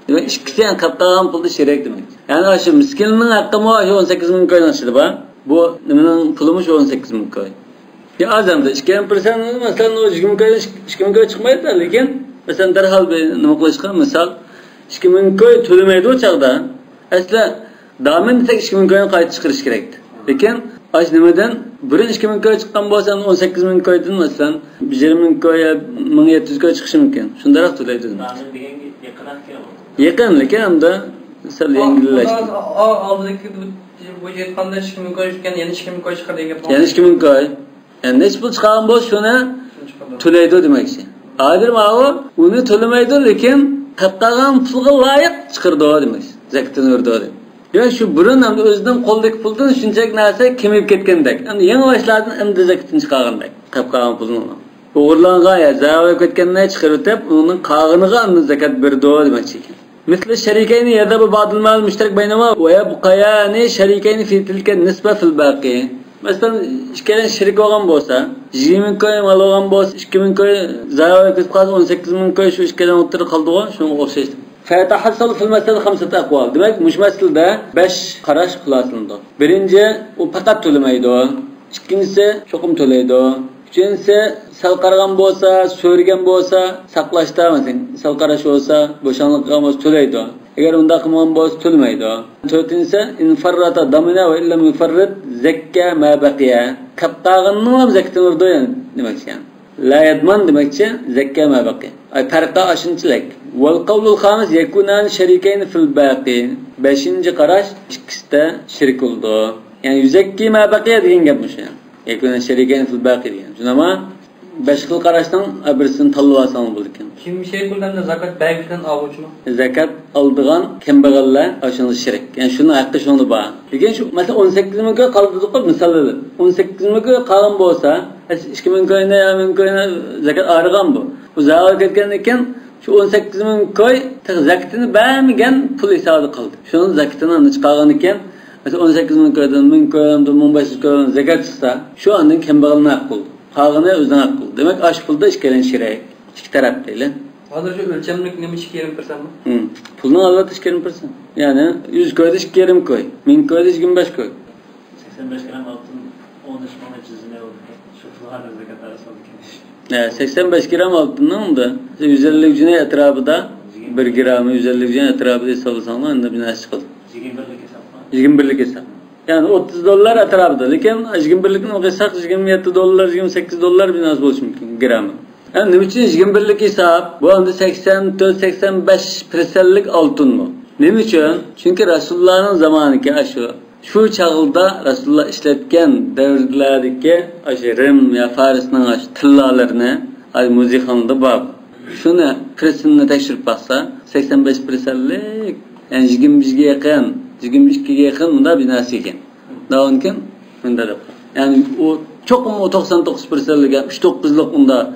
Demak, ikkisi ham qolib qolgan pulda shirik demak. Ya'ni shu miskinning haqqimi 18 ming ko'ydan chiqdi bu. Bu nimaning pulimi 18 ming ko'y. Ya azamda 2% masalan o 20 ming ko'y chiqmaydi, lekin masalan darhol nima qilishga misol 2 ming ko'y to'lamaydi o chaqda. Asla damin desak 2 ming ko'yni qayta chiqarish kerakdi. Lekin ash nimadan 2 ming ko'y chiqqan bo'lsa 18 ming ko'ydan masalan 20 ming ko'y 1700 ko'y chiqishi mumkin. Shundaroq to'laydi. Damin deganga yaqin lekin hamda sal yengillashdi. Oldidagi bu aytganda 2 ming ko'y chiqqan, yana 2 ming ko'y chiqadi degan gap. Yana 2 ming ko'y. Yani neç pul çıkan boş şuna tülaydı demekçi. Adir mağı onu tülemaydı lekin katlagan pulga layık çıkırdı o demekçi. Zakatını verdi o demek. Yani şu burun hem de özünden koldaki puldan şunçak narsa kemip ketkendek. Hem de yeni başlardan hem de zakatını çıkargandek. Kapkagan pulun ona. Uğurlangan ya zayi ketkenine çıkarıp onun kağınıga hem de zakat verdi o demekçi. Misli şerikeyni ya da bu badılmal müşterek beynama ve yabqayani şerikeyni fi tilke nisbe fil baqi. Mesela ikkilen shirik olgan bo'lsa, 20 ming ko'y mal olgan bo'lsa, 2 ming ko'y zarar ketib qolsa, 18 ming ko'y shu ikkilen o'tirib qoldi-ku, shunga o'xshaydi. Fatahasal fil masal 5 aqval. Demak, mush masalda 5 qarash xulosalandi. Birinchi, u faqat to'lamaydi. Ikkinchisi, cho'qim to'laydi. Uchinchisi, sal qaragan bo'lsa, so'rgan bo'lsa, saqlashda, masalan, sal qarash bo'lsa, bo'shanliq qilgan bo'lsa to'laydi. Agar unda qilmagan bo'lsa to'lmaydi. To'rtinchisi infarrata damina va illam yufarrid zakka ma baqiya. Qapqag'inning ham zakatini urdi demakchi. La yadman demakchi zakka ma baqiya. Ay farqa ashunchalik. Wal qawlul khamis yakunan sharikayn fil baqi. 5-qarash ikkisida shirik bo'ldi. Ya'ni yuzakki ma baqiya degan gap shu. Yakunan sharikayn fil baqi degan. Shunama 5 xil qarashdan birisini tanlab olsang bo'ldi ekan. Kim şey qilganda zakat berishdan oluvchimi? Zakat oldigan kambag'allar ashuni shirik. Ya'ni shuni haqqi shunda bor. Lekin shu masalan 18 ming ko'y qoldi-ku misolda. 18 ming ko'y qolgan bo'lsa, 2 ming ko'yni, 1 ming ko'yni zakat ayirgan bu. Bu zarar ketgan ekan, shu 18 ming ko'y zakatini bermagan pul hisobida qoldi. Shuni zakatini chiqargan ekan, Mesela 18 ming koydan 1000 koydan 1500 koydan zakat çıksa şu andan kambag'alning haq bo'ldi. Qolgani o'zining haq bo'ldi. Demak, osh pulda ikkalin shirak, ikki taraf deyli. Hozir shu o'lchamlik nima 2,5%mi? Pulni albatta 2,5%. Ya'ni 100 koyda 2,5 koy, 1000 koyda 25 koy. 85 gram altın 13 ming çizme oldu. Şu pullarla zakat arasında 85 gram altından da 150 güne etrafında 1 gramı 150 güne etrafında hesaplasanglar unda bir narsa çıkadi. 21'lik hesap. Yani 30 dolar etrafında. Lekin 21'likni o'qisak 27 dolar, 28 dolar bir narsa bo'lishi mumkin gramı. Yani nima uchun 21'lik hesap? Bu anda 84-85%lik altın bu. Nima uchun? Çünkü Rasulullah'ın zamaniki şu çağılda Rasulullah işletken devirlerdeki Rim ya Faris'nin tillalarını muzikanda bab. Şunu presini tekşirip baksa 85%lik yani 22'ye yakın 22'ye yakın bunda bir nasıl eken. Daha onken bunda da. Yani o çok mu 99%lik 39'lık bunda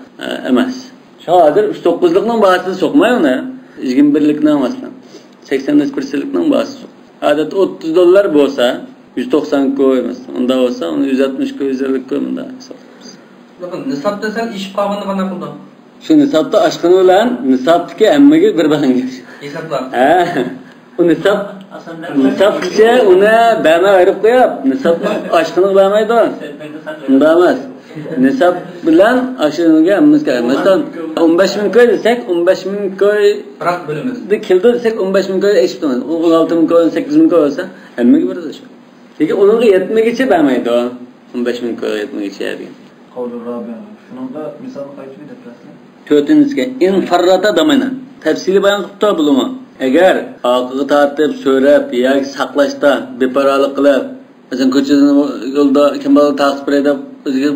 emas. Şahadır 39'lıkның bahsini sokmay ona 21'likning emaslan. 85%likning bahsi sok. Adet 30 dolar bolsa 190 koy mesela. Onda olsa onu 160 koy, 150 koy bunda hesaplarız. Bakın nisap desen iş qavını qana qildi. Şu nisapda aşkını bilan nisapdagi hammaga bir bahanga. Hesaplar. O nisapcha uni bana ayırıp qo'yib, nisap aşkını bermaydi. Unda emas. Nisap bilan aşkıga hammasi kerak. Masalan 15 ming koy desek 15 ming koy biroq bo'lamiz. Keldi desek 15 ming koy eksport qilamiz. 16 ming koy, 8 ming koy olsa hammaga birdir shu. Lekin ularga yetmagicha bermaydi o. 15 ming koy yetmagicha degan. Qavli Rabi'a. Shuningda misol qaytib deblasizmi? To'rtinchisiga in farrata damana. Tafsili bayon qilib turib bo'limi? Agar oqiga tortib, so'rab yoki saqlashda beparvolik qilib, masalan ko'chadan yo'lda kim bola taqib beradi, o'ziga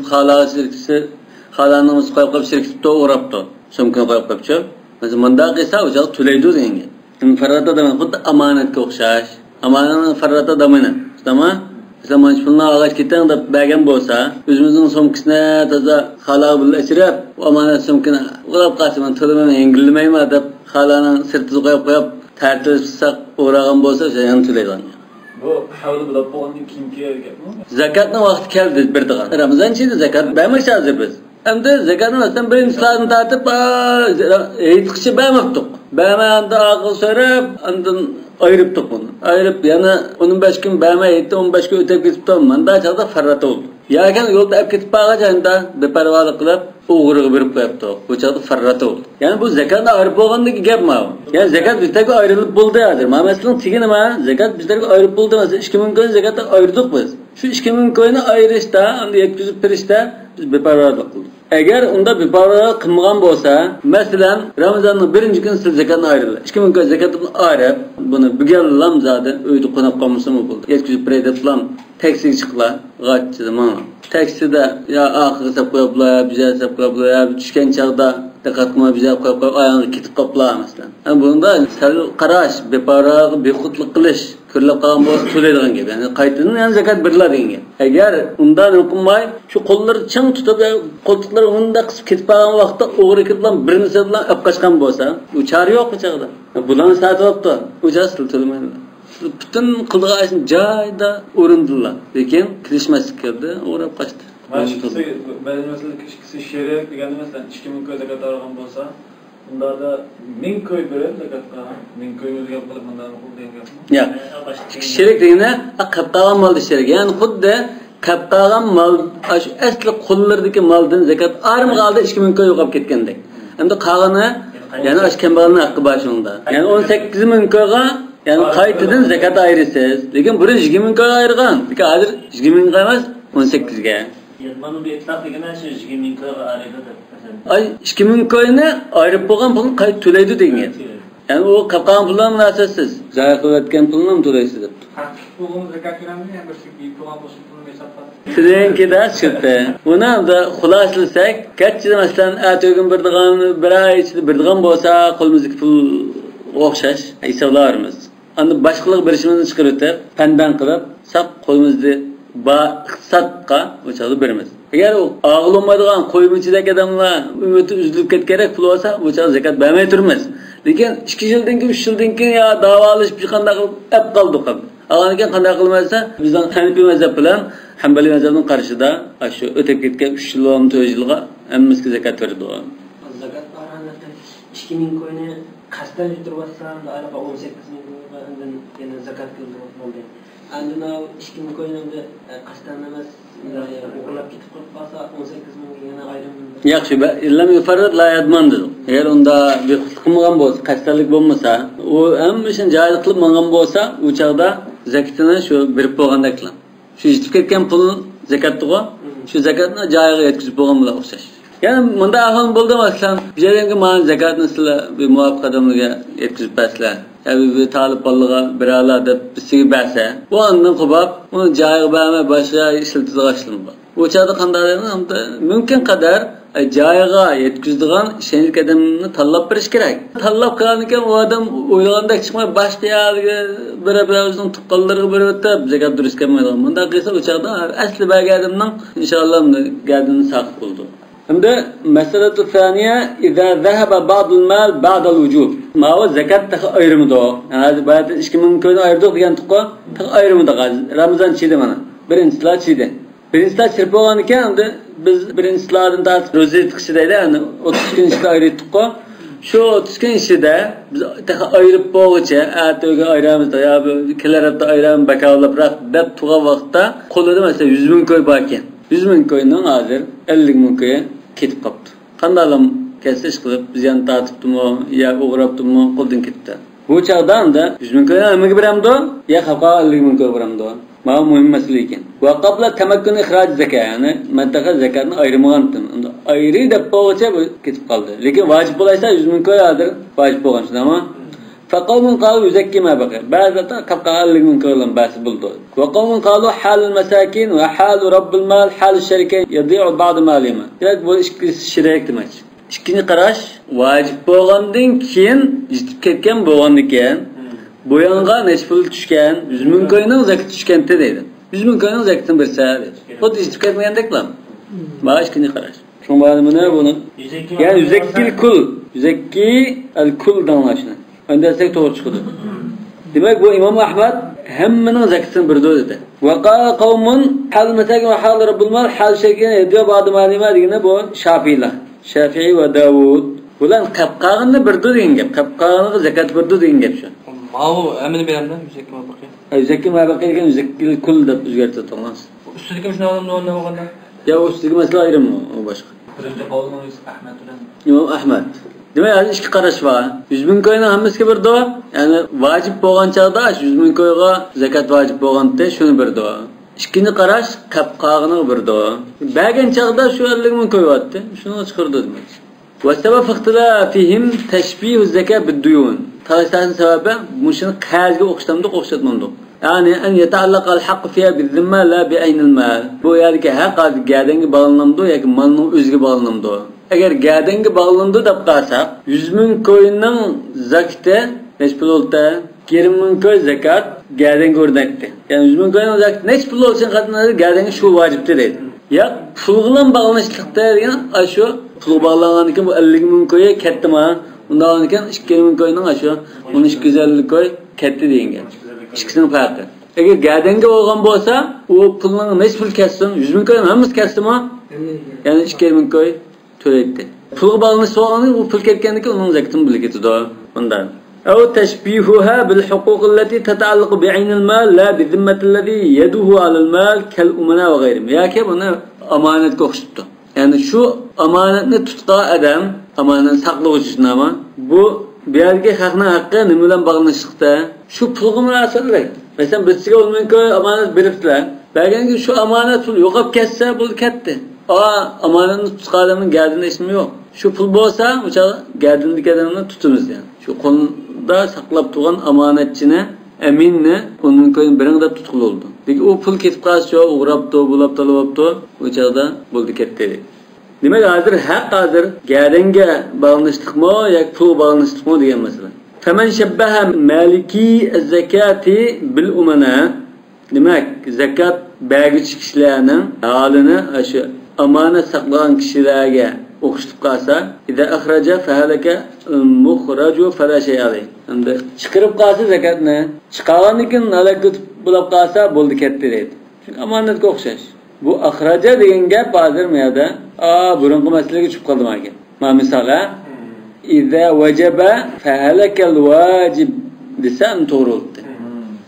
xalani qo'yib shirkitda o'rabdi. Sumkani qo'yib qo'yibchi. Masalan bunda qilsa o'sha to'laydi degan. In farrata damana xuddi amonatga o'xshash. Amonatni farrata damana. Tamam? Mesela manşpulna ağaç ketang deb bergan bo'lsa, o'zimizning somkisini toza xalaq bilan ichirib, amonat somkini uqlab qasman to'laman yengilmayman deb xalaqning sirtiga qo'yib tartibsizsak o'ragan bo'lsa, o'sha ham to'laydi. Bu havli bilan bo'lgandan keyingi gapmi? Zakatning vaqti keldi birdigan. Ramazon ichida zakat bermoqchi hozir biz. Endi zakatni asldan birinchi soatni tartib aytqichi bermoqdik. Bermaganda aql so'rab, undan ayırıptık bunu. Ayırıp yana 15 gün bermeye etti, 15 gün ötep gitip manda çağda farrat oldu. Yaken yolda hep gitip bağacağında bepervalık kılıp uğurluğu verip koyuptu. Bu çağda farrat oldu. Yani bu zekatla ayrıp olgandaki gap mı? Yani zekat bizdeki ayrılıp buldu yazır. Mesela tigin ama zekat bizdeki ayrılıp buldu mesela 2000 koyun zekatla ayırdık biz. Şu 2000 koyunu ayırışta, anda yetkizip perişte biz bepervalık kıldık. Eğer onda bepervalık kılmagan bolsa, mesela Ramazan'ın birinci gün siz zekatını ayrılır. 2000 koyun zekatını ayırıp, bunu bir lam zaten öydü konap kalması mı buldu? Yetkizip perişte lam taksiye çıkılar, kaççı zaman. Takside ya akı hesap koyuplar, bize hesap koyuplar, ya düşken çağda dikkatime bize koyup ayağını kitip kaplar mesela. Yani bunda qarash, beparvolik, bexudlik qilish, ko'rlab qolgan bo'lsa to'laydigan gap. Yani qaytadan yani zakat beriladigan gap. Agar undan o'qilmay, shu qo'llarni chang tutib, qo'ltiqlar unda qisib ketib qolgan vaqtda o'g'ri bilan birinisi bilan olib qochgan bo'lsa, u chora yo'q bu chaqda. Bularni sotibdi, u jasl to'lamaydi. Bütün qildigan joyda o'rindilar. Lekin kirishmaslik kirdi, o'rab qochdi. Ben mesela kişi şeriat deganda mesela 2000 koy zakat olgan bo'lsa, unda da 1000 koy berib zakat qilgan. 1000 koy o'ziga qilib bundan qil degan gapmi? Yo'q. Sherik deganda qilib qolgan molni sherik. Ya'ni xuddi qilib qolgan mol, shu asli qo'llardagi moldan zakat armi qoldi 2000 koy yo'qolib ketgandek. Endi qolgani yana ash kambag'alning haqqi bor shunda. Ya'ni 18000 koyga yani qaytadan zakat ayırırsınız. Lekin burun 20 koy ayırgan. Lekin hozir 20 koy emas 18 ga. Yetmanın bir etlaq deganda shu 20 koyga ayıradi. Ay 20 koyni ayırıp bo'lgan pulni qayta to'laydi degan. Yani o qolgan pullar narsasiz. Zayi qilayotgan pulni ham to'laysiz deb. Haqqimiz zakat beramiz, ham bir shu qolgan bo'lsa pulni hisoblab. Sizinkida chiqdi. Buni da xuloslasak, katta masalan atogin birdigan, bir oy ichida birdigan bo'lsa, qo'limizdagi pul o'xshash hisoblarimiz. Anda başkalık birişimizni chiqarib o'tib, pandan qilib, sap qo'yimizni iqtisodga o'chadi beramiz. Agar u og'ilmaydigan qo'yimichidagi odamlar umidi uzilib ketgan pul olsa, o'chadi zakat bermay turmiz. Lekin 2 yildan keyin 3 yildan keyin ya davolashib qanday qilib ap qoldik. Algan qanday qilmasa, bizning Hanifiy mazhab bilan Hanbali mazhabning qarshida shu o'tib ketgan 3 yil va 4 yilga hammasiga zakat berdi. Zakat paranada 2000 ko'yni qasdan yuturibsan, aniq 18000 ko'ydan yana zakat qildirib bo'lgan. Endi 2000 ko'ynimda qasdan emas, o'g'irlab ketib qolsa 18000 yana ayrim. Yaxshi, illam yufarrid la yadman dedi. Agar unda bexudlik qilmagan bo'lsa, qasdalik bo'lmasa, u hammasini joyiga qilib mangan bo'lsa, u chaqda zakatini shu berib bo'lgandek qilan. Shu yetib ketgan pul zakatga, shu zakatni joyiga yetkazib bo'lgan bilan o'xshash. Yani bunda ahol bo'ldi masalan, bizlarga mana zakatni sizlar bir muvofiq qadamlarga yetkazib bersizlar. Yani bir talib bolaga birala deb bizga bersa, bu ondan qilib, uni joyiga bermay boshqa ishlatib qo'yishlar. Bu chaqda qanday mumkin qadar joyiga yetkazadigan ishonch qadamini tanlab berish kerak. Tanlab qilgan u odam o'ylagandek chiqmay boshqa yerga bir o'zining tuqqanlariga berib o'tib zakat durust kelmaydi. Bunda qilsa u chaqda asli berganimning inshaalloh gadini saqib bo'ldi. Şimdi meselatu thaniye iza zahaba ba'dul mal ba'dal vujub. Ma o zakat ayrımı da o. Yani bayat 2000 koyun ayırdık diyen tukka ayrımı da Ramazan çiğdi bana. Birincisiler çiğdi. Birincisiler çırpı olan iken biz birincisilerin daha rozet kişideydi yani 30 gün işte ayrı tukka. Şu 30 gün işte biz ayırıp boğuca öyle ayramızda ya keler hafta ayram bakavla bırak dep tuğa vakta kolları mesela 100 bin koy bakken. 100 bin koyundan hazır 50 bin koyu ketip kaptı. Kandalam kesiş kılıp biz yan tartıptı mı ya uğraptı mı koldan gitti. Bu çağdan da 100 bin koyuna emek biramdı ya kapka 50 bin koyu biramdı. Bana mühim mesele iken. Ve kabla temekkün ihraç zeka yani menteqa zekatını ayrımağantım. Ayrı da boğaça ketip kaldı. Lakin vacip olaysa 100 bin koyu hazır vacip olğançın ama فقوم قالوا يزكي ما بقي بعد كبقى قال من كلام باس بلدو وقوم قالوا حال المساكين وحال رب المال حال الشركة يضيع بعض مالهما يعني bu şirek demek. İkinci qarash vacip bo'lgandan keyin yetib ketgan bo'lgandan bu yonga necha pul tushgan 100 ming koyning zakat tushganda deydi. 100 ming koyning zakatini bersa deydi. Xuddi yetib ketmagandek qilam. Mana ikinci qarash. Shunga buni yani yuzakkil kul, yuzakki al kul danlashni. Öndesek doğru çıkıyor. Demek bu İmam Ahmed hemmenin zekatını birde dedi. Ve qala kavmun hal mesakin ve hal rabbul mal hal şekine ediyor bazı malime degene bu Şafiiler. Şafii ve Davud. Bular qapqağını birde degan gap. Qapqağını zekat birde degan gap şu. Mavu emini beremda yuzakki ma baqi. Yuzakki ma baqi degan yuzakkil kul deb o'zgartirib olamiz. Ustidagi shuna odamni o'rniga olganda. Ya ustidagi masala ayrim o boshqa. Birinchi qavlimiz Ahmed bilan İmam Ahmed. Demek yani iki qarash var. 100 bin koyuna hammasiga birdi. Yani vacip bo'lgan chaqda 100 bin koyga zakat vacip bo'lganda shuni birdi. İkinci qarash qapqog'ini birdi. Bergan chaqda shu 50 bin koyapti. Shuni chiqirdi demak. Va sabab ixtilafihim tashbihu zakat bid-duyun. Tavsiyaning sababi mushuni qarzga o'xshatamdi, o'xshatmamdi. Yani en yeta'allaqa al-haqq fiha biz-zimma la bi-ayn al-mal. Bu yerga haq gadanga bog'lanamdi yoki malning o'ziga bog'lanamdi. Eğer gadanga bağlandı deb qarsak 100 bin koyunning zakati necha pul bo'ldi? 20 bin koy zakat gadanga o'rnakdi. Yani 100 bin koyunning zakati necha pul bo'lsin qatnadi gadanga shu vojibdir deydi. Ya pul bilan bog'lanishlikda degan shu pul bog'langan ekan bu 50 bin ko'ya ketdimi? Undan ekan 20 bin koyunning shu 1250 koy ketdi degan. İkisining farqi. Eğer gadanga bo'lgan bo'lsa, u pulning necha pul ketsin? 100 bin koyun hammasi ketdimi? Yani 20 bin koy töletti. Pulga bağlanış soğanın bu pul ketkenindeki onun zakatını bile getiriyor bundan. Ev teşbihuha bil hukukillati tetaalluqu bi'aynil mal la bi zimmetillezi yeduhu alal mal kel umana ve gayrim. Ya ki buna amanet koştu. Yani şu amanetni tutqa adam, amanet saqlovchi ama bu bergi haqni haqqi nima bilan bog'lanishlikda shu pulga munosabatli. Masalan bizga olmayki amanet beribdilar. Berganki şu amanet pul yo'qolib ketsa bu ketdi. Amanetni tutgan adamning gardini ismi yo'q. Shu pul bo'lsa, o'sha gardindagi adamni tutamiz yani. Shu qo'lda saqlab turgan amonatchini, aminni uning ko'yin biringda tutqul oldu. Lekin u pul ketib qolsa, o'g'rabdi, bulab talabdi, o'chada bo'ldi ketdi. Demak, hozir gardanga bog'lanishlikmi yoki pul bog'lanishlikmi degan masala. Faman shabbaha maliki az-zakati bil umana. Demak, zakat bergich kishilarning holini shu amana saqlagan kishilarga o'qishib qolsa, ida akhraja fahalaka al-mukhraju fala shay alayh. Endi chiqarib qolsa zakatni, chiqargandan keyin halakut bo'lib qolsa bo'ldi ketdi deydi. Chunki omonatga o'xshash. Bu akhraja degan gap hozir bu yerda burungi masalaga tushib qoldi menga. Ma misola ida wajaba fahalaka al-wajib desam to'g'ri bo'ldi.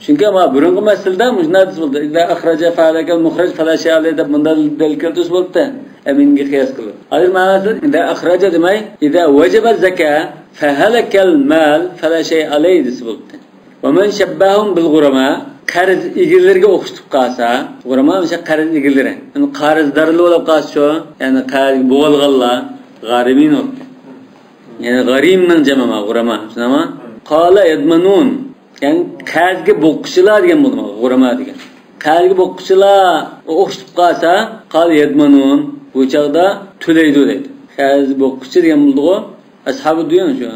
Chunki ma burungi masalada mujnadis bo'ldi. Ida akhraja fahalaka al-mukhraj fala shay alayh deb bunda dalil keltirib bo'ldi. Aminga qiyos qilib. Hozir ma'nosi ida akhraja demay, ida wajaba zakat fahalakal mal fala shay alayhi deb bo'ldi. Va man shabbahum bil ghurama qarz egillarga o'xshatib qolsa, ghurama o'sha qarz egillari. Yani qarzdorlar bo'lib qolsa, ya'ni qarz bo'g'ilganlar g'arimin bo'ldi. Yani g'arimning jamama ghurama, tushunami? Qala yadmanun. Yani qarzga boqqichilar degan bo'ldi, ghurama degan. Qarzga boqqichilar o'xshatib qolsa, qala yadmanun. Bu chaqda to'laydi deydi. Qarz boqqichi degan bo'ldi-ku. Ashabi deyman shu.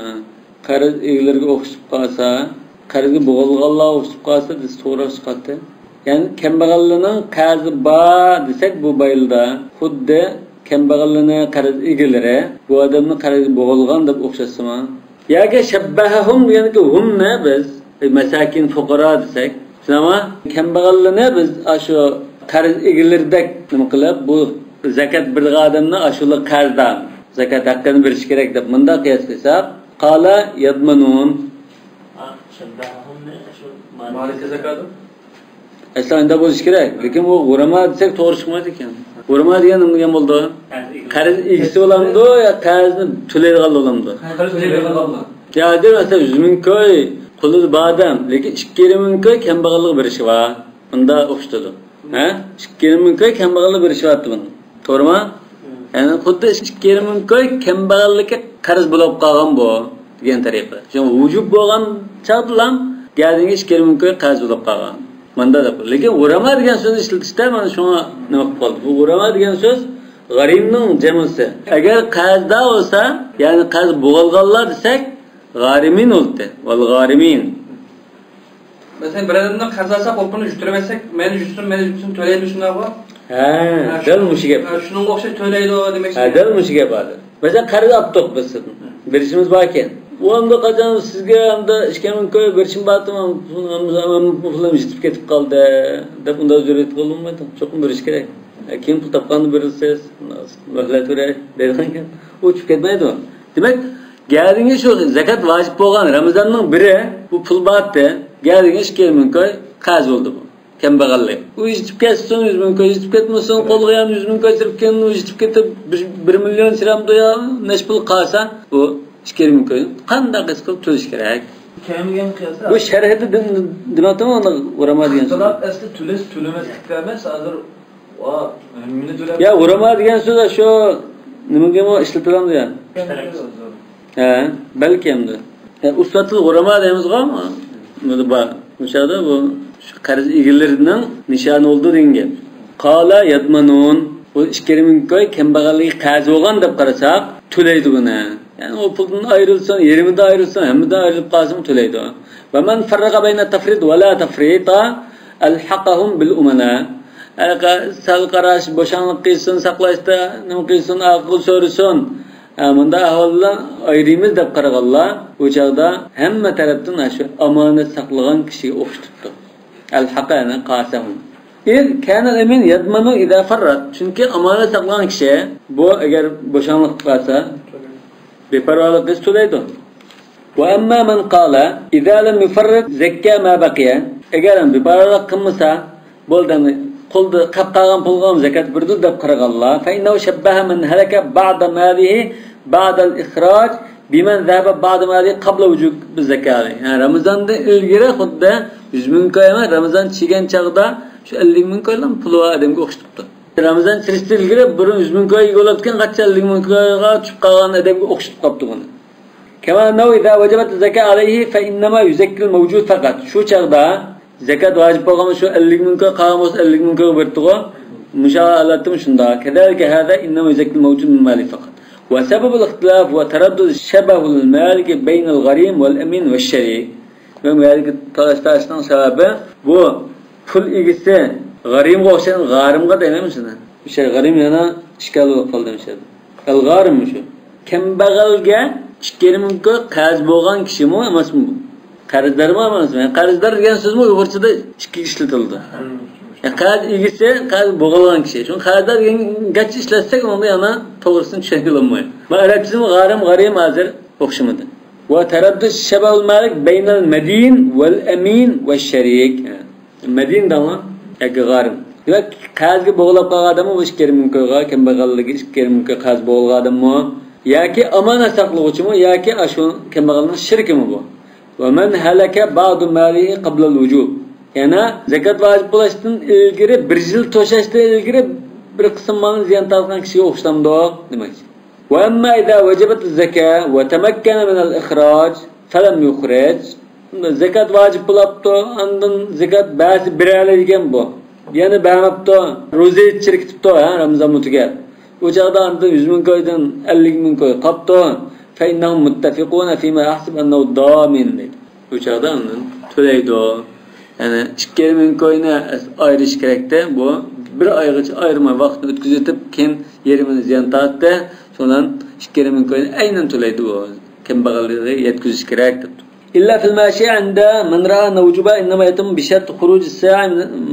Qarz egillarga o'xshatib qolsa, qarzga bo'g'ilganlar o'xshatib qolsa, biz to'g'ri chiqadi. Ya'ni kambag'allarning qarzi bor desak bu bayilda xuddi kambag'allarning qarz egilari bu odamning qarzi bo'g'ilgan deb o'xshatsa-mi? Yoki shabbahum deganda humna biz masakin fuqaro desak, shunami? Kambag'allarni biz shu qarz egillaridek nima qilib bu zakat bir odamni ashula qarzdan zakat haqqini berish kerak deb bunda qiyos qilsak, qala yadmanun shabbahumni shu malika zakati aslida bo'lish kerak, lekin bu g'urama desak to'g'ri chiqmaydi ekan. G'urama degan nima degan bo'ldi? Qarz egisi bo'lamdi yo qarzni to'laydigan bo'lamdi? qarz to'laydiganlar. Ya demasa 100 ming koy quli badam, lekin 2 ming koy kambag'allik berishi va bunda o'xshatadi. Ha? 2 ming koy kambag'allik berishi va bunda. To'g'rimi? Yani xuddi 2 ming koy kambag'allikka qarz bo'lib qolgan bu degan tariqa. Shu vujub bo'lgan chaqdilam gadinga 2 ming koy qarz bo'lib qolgan. Manda da. Lekin g'urama degan so'zni ishlatishda mana shunga nima qilib qoldi. Bu g'urama degan so'z g'arimning jamisi. Agar qarzda bo'lsa, ya'ni qarz bo'g'ilganlar desak, g'arimin bo'ldi. Val g'arimin. Mesela bir adamdan qazasa qo'pini jutirmasak, meni jutsin to'laydi shunaqmi? Ha, dal mushi gap. Shunga o'xshab to'laydi demak. Ha, dal mushi gap hadi. Mesela qarz olib biz berishimiz bor ekan. Bu hamda qachon sizga hamda 2 ming koy berishim bormi? Pulim yetib ketib qoldi deb unda o'zgarib qolmaydi. Cho'qim berish kerak. Kim pul topganini berilsangiz, muhlat beray deydigan. U chiqib ketmaydi. Demak, gadinga shu zakat vojib bo'lgan Ramazonning biri bu pul bordi. Gadinga 2 ming koy qarz bo'ldi bu. Kambag'allik. U yetib ketsin 100 ming koy, yetib ketmasin, qo'lga ham 100 ming koy sirib kelgan, u yetib ketib 1 million siramdi ya, nesh pul qolsa, bu 2 ming koy qanday qilib to'lash kerak? Kamigan qiyasa. Bu sharhida dinatimi uni urama degan so'z. Salat asli to'lamaslikda emas, hozir meni to'lab. Ya urama degan so'z shu nimaga ishlatiladi ya? Ha, balki hamda. Ustatil urama deymiz-ku. Buni bor. O'shada bu qarz egillarining nishoni oldi degan. Qala yadmanun bu 2 ming koy kambag'allik qarz bo'lgan deb qarasak, to'laydi buni. Yani o puldan ayrılsan, yerimde ayrılsan, hemden ayrılıp qolsa to'laydi. Va man farraqa bayna tafrid va la tafrita alhaqahum bil umana. Sal qarash, bo'shanlik qilsin, saqlashda nima qilsin, aql so'rasin. Bunda ahvolda ayrimiz deb qaraganlar, o chaqda hamma tarafdan shu omonat saqlagan kishiga o'xshatibdi. Alhaqana qasahum. Kana amin yadmanu idha farrat. Chunki omonat saqlagan kishi bu agar bo'shanlik qilsa beparvolik qilib to'laydi. Va amma man qala idza lam yufarrid zakka ma baqiya. Agar ham beparvolik qilmasa, bo'ldimi qoldi qolgan pulga zakat berdi deb qaraganlar. Fa innahu shabbaha man halaka ba'da malihi ba'da al-ikhraj biman zahaba ba'da malihi qabla wujub biz-zakati. Yani Ramazonda ilgari xuddi 100 ming koy emas, Ramazon chigan chaqda shu 50 ming koydan pul odamga o'xshatibdi. Ramazon chirishdan ilgari 100 ming koy bo'layotgan qancha 50 ming koyga tushib qolgan odamga o'xshatib qolibdi buni. Kama naw idza wajabat zakat alayhi fa innama yuzakkil mawjud faqat. Shu chaqda zakat vojib bo'lgan shu 50 ming koy qolgan bo'lsa 50 ming koy berdi-ku. Mushahalatim shunda. Kadalika hada innama yuzakkil mawjud min mali faqat. Wa sabab al-ikhtilaf wa taraddud shabahu al-malik bayna al-gharim wal-amin wash-sharik. Ve malik talashning sababi bu pul egisi g'arimga o'xshagan g'arimga deymizmi? O'sha g'arim yana ishkal bo'lib qoldi o'sha. Al-g'arim shu. Kambag'alga 2 ming qarz bo'lgan kishimi emasmi bu? Qarzdormi emasmi? Qarzdor degan so'zmi Uyg'urchada ikki ishlatildi. Qarz egisi qarz bo'lgan kishi. Shu qarzdor degan gach ishlatsak, unda yana to'g'risini tushunib olmaydi. Bu arabchasimi g'arim hozir o'xshamadi. Va taraddud shabal malik baynal madin wal amin va sharik. Madin dama g'arim. Demak, qarzga bog'lab qolgan odam bu 2 ming ga, kambag'alligi 2 ming qarz bo'lgan odammi yoki amonat saqlovchimi yoki ashu kambag'alning shirkimi bu? Va man halaka ba'du malihi qabla al-wujub. Yana zakat vojib bo'lishdan ilgari 1 yil to'shashdan ilgari bir qism malni ziyon tortgan kishiga o'xshamdi demakchi. Va amma idza wajabat az-zakah wa tamakkana min al-ikhraj falam yukhraj. Zakat vojib bo'libdi, undan zakat ba'zi biraladigan bu. Yana ba'mabdi, ro'za chirkitibdi, Ramazon mutiga. O chaqda undan 100 ming qo'ydan 50 ming qo'y qopdi. Fa innahum muttafiquna fima ahsib annahu damin. O chaqda undan to'laydi. Yani 2 ming qo'yni ayirish kerakda, bu bir oygacha ayirma vaqtni o'tkazib, keyin yerimini ziyon tortdi. So'ndan 2 ming qo'yni aynan to'laydi u. Kambag'allarga yetkazish kerak deb. إلا في الماشي عند من رأى أن وجوبها إنما يتم بشرط خروج الساعة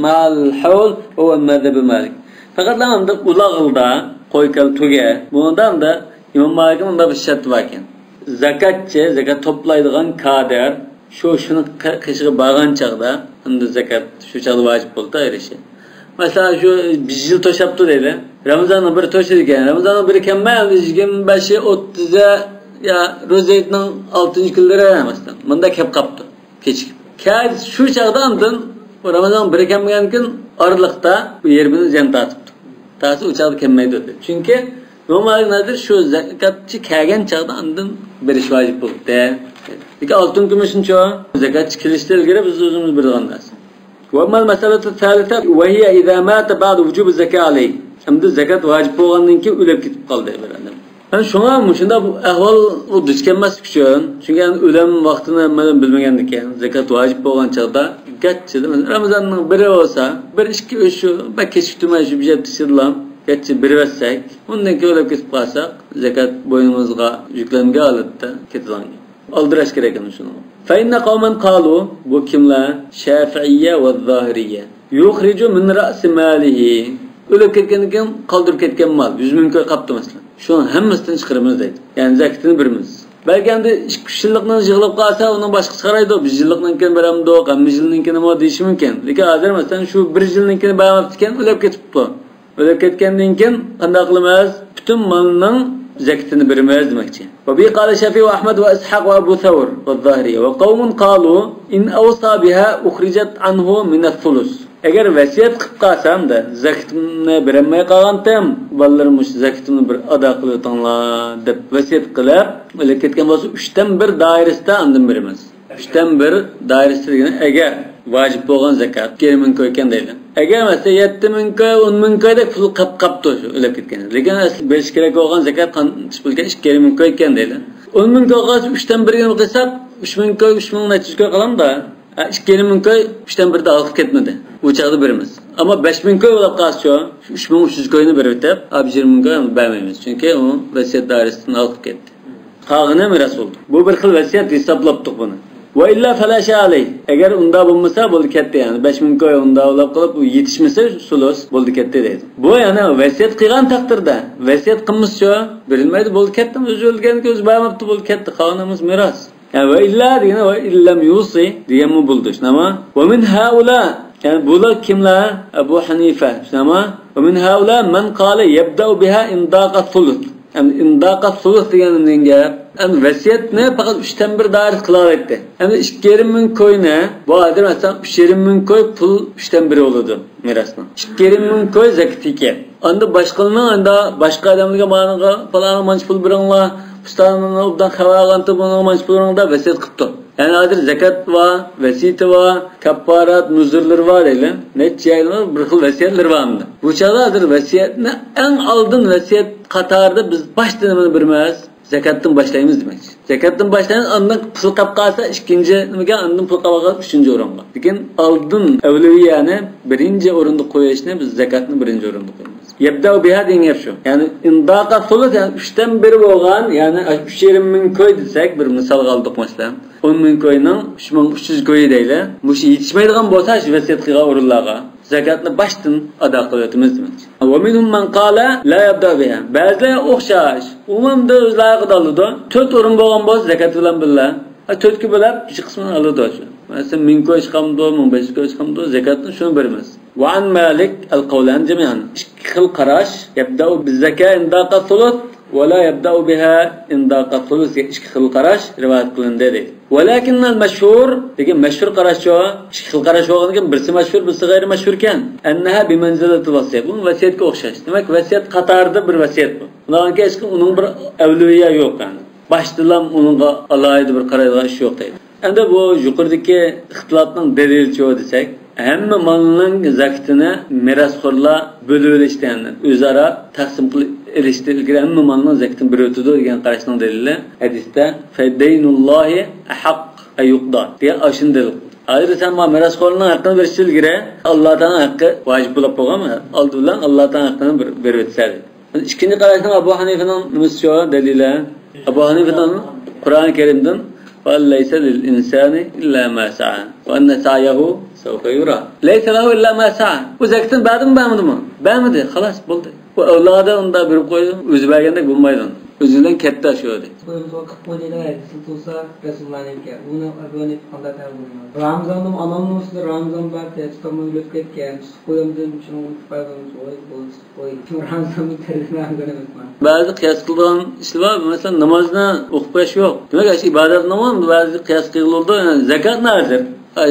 مع الحول هو المذهب المالكي. فقط لا عند ulag'ilda qo'ykal tuga. Bundan da İmam Malik'in da bir şart var ekan. Zakatchi, zakat toplaydigan kadar shuni qishig'i borgan chaqda unda zakat shu chaqda vojib bo'ldi ayrishi. Masalan shu 1 yil to'shabdi deydi. Ramazonning biri to'shadi ekan. Ramazonning biri kelmay 25 30 ya ro'zaytning 6-kunlari emasdan. Bunda kelib qopdi. Kechikib. Kaz shu chaqdan Ramazon biri kelmagan kun oraliqda bu yerbini ziyon tortibdi. Ta'si u chaqda kelmaydi dedi. Chunki normal nadir shu zakatchi kelgan chaqda undan berish vojib bo'ldi. Lekin oltin kumushincha zakatchi kelishdan ilgari biz o'zimiz bilgan narsa. Va mal masalatu thalitha va hiya idza mata ba'da wujub az-zakat alayhi. Endi zakat vojib bo'lgandan keyin o'lib ketib qoldi bir odam. Ben şuna shunda bu ahvol u duch kelmaslik uchun, chunki o'lim vaqtini men bilmagandikan, zakat vojib bo'lgan chaqda gachchida Ramazonning biri bo'lsa, 1-2 o'shu va kechiktirmay shu bijat tishirlam, gachchi bir versak, undan keyin o'lib ketib qolsak, zakat bo'ynimizga yuklangan holatda ketadi. Aldirash kerak ekan shuni. Fa inna qawman qalu bu kimlar? Shafi'iyya va Zohiriyya. Yukhriju min ra's malihi. O'lib ketgandan keyin qoldirib ketgan mol 100 ming qopdi masalan. Şunu hemmesinden çıkarımız deydi. Yani zakatını birimiz. Belki hem de 2 yıllıkla yığılıp kalsa onun başka çıkaraydı o. 1 yıllıkla beramdı o. 50 yıllıkla ama değişi mümkün. Lakin hazır mesela şu 1 yıllıkla beramaptıyken ölüp ketip bu. Ölüp ketkendiğin keyin qanday qilamiz? Bütün malının zakatını birimiz demekçi. Ve bi qala Şafii ve Ahmed ve İshaq ve Abu Thawr ve Zahiriye ve qawmun qalu in awsa biha ukhrijat anhu min ath-thuluth. Eğer vasiyat qilib qalsam da zakatni bermay qolgandim, bolalarimiz zakatni bir ado qilyotganlar deb vasiyat qilib, o'lib ketgan bo'lsa 3dan 1 doirasida andan beramiz. 3dan 1 doirasida degani agar vojib bo'lgan zakat 2 ming qo'ygan deydi. Agar mesela 7 ming qo'y, 10 ming qo'ydek pul qapqapdi o'sha o'lib ketgan. Lekin asli berish kerak bo'lgan zakat qancha pulga 2 ming qo'ygan deydi. 10 ming qo'ygan 3dan 1 qilsak 3 ming qo'y, 3 ming necha qo'y qalamda 2 ming qo'y 3dan 1 da olib ketmadi. Bu chaqda birimiz. Ama 5 ming qo'y olib qolsa, 3300 qo'yni berib o'tib, 20 ming qo'y bermaymiz. Chunki u vasiyat doirasidan olib ketdi. Qolgani miras bo'ldi. Bu bir xil vasiyat hisoblabdik buni. Va illa falasha alay. Agar unda bo'lmasa bo'ldi ketdi yani 5 ming qo'y unda olib qolib u yetishmasa sulus bo'ldi ketdi deydi. Bu yana vasiyat qilgan taqdirda, vasiyat qilmasa berilmaydi bo'ldi ketdi, o'zi o'lganga o'zi bermabdi bo'ldi ketdi, qonimiz miras. Yani ve illa degani ve illam yusi degan bo'ldi. Shunama? Va min haula yani bular kimlar? Abu Hanifa. Shunama? Va min haula man qala yabda'u biha indaqa thuluth. Yani indaqa thuluth deganing gap. Yani vasiyatni faqat 3dan 1 doir qilaverdi. Yani 2 ming qo'yni bu odam aslida 3 ming qo'y pul 3dan 1 bo'ladi mirasning. 2 ming qo'y zakatiga. Unda boshqa odamlarga ma'noga falan manch pul beringlar. Ustanın obdan xabarlandı bunu mançpulunda vasiyat qilibdi. Yani hozir zakat va, vasiyat va, kapparat, nuzurlar var elə. Neçəylər bir xil vasiyatlar vardı. Bu çağda hozir vasiyatni eng oldin vasiyat qatorida biz başdan nimani bilmaymiz. Zakatdan boshlaymiz demak. Zakatdan boshlaymiz, ondan pul qolib qolsa ikkinchi nimaga, ondan pul qolib qolsa uchinchi o'ringa. Lekin oldin avliyani birinchi o'rinda qo'yishni biz zakatni birinchi o'rinda qo'yamiz. Yebda'u biha degan gap shu. Ya'ni indaqa sulut yani 3dan biri bo'lgan, ya'ni 3,5 koy desak, bir misol oldik masalan. 10,000 koyning 3300 koyi deylik. Bu yetishmaydigan bo'lsa, shu vasiyat qilgan o'rinlarga zakatni başdan ado qilyapmiz demoqchi. Va minhum man qala la yabda biha. Ba'zilar o'xshash. Umumda o'zlari qiladi. 4 o'rin bo'lgan bo'lsa zakat bilan birga 4 ga bo'lib, bir qismini oladi shu. Masalan 1000 koy chiqamdi, 1500 koy chiqamdi, zakatni shuni beramiz. Wa an Malik al-qawlan jami'an. Ikki xil qarash, yabda'u biz-zakat indaqa sulut va la yabda'u biha indaqa sulut. Ikki xil qarash rivoyat qilindi dedi. Walakin al-mashhur, degan mashhur qarash shu, ikki xil qarash bo'lgandan birsi mashhur, birsi g'ayri mashhur ekan. Annaha bi manzilati vasiyat. Bu vasiyatga o'xshash. Demak, vasiyat qatorida bir vasiyat bu. Undan keyin uning bir avliya yo'q ekan. Başdalam onunğa alayda bir qaraydigan ish yo'q deydi. Endi bu yuqoridagi ixtilofning dalili desek, hamma molning zakatini merosxo'rlar bo'lib olishdan o'zaro taqsim qilib erishtirilgan hamma molning zakatini bir o'tadi degan qarashning dalili hadisda fadaynullohi ahaq ayuqda deya ashunday. Ayrıca ma merosxo'rning haqqini berishilgire Allohning haqqi vojib bo'lib qolganmi? Aldidan Allohning haqqini berib o'tadi. İkinci qarashning Abu Hanifa'ning nimasi dalili? Abu Hanifa'dan Kur'an-ı Kerim'den وَلَّيْسَ لِلْاِنْسَانِ إِلَّا مَا سَعَى وَأَنَّ سَعْيَهُ سَوْفَ يُرَى لَيْسَ لَهُ إِلَّا مَا سَعَى. Bu zakatın beğenmedi mi? Beğenmedi. Halas buldu. Bu evladı onda bir koydu. Özü beğendik bulmaydı. Özünden ketti aşıyordu. Ramazan'ım anamın üstünde Ramazan var. Testamı ölüp ketken. Koyumdum için faydalanmış. Ramazan'ın terimine göremedim. Bazı kıyas kıldığın işler var. Mesela namazına okupaş yok. Demek ki ibadet namazı bazı kıyas kılıldı. Yani zekat nedir?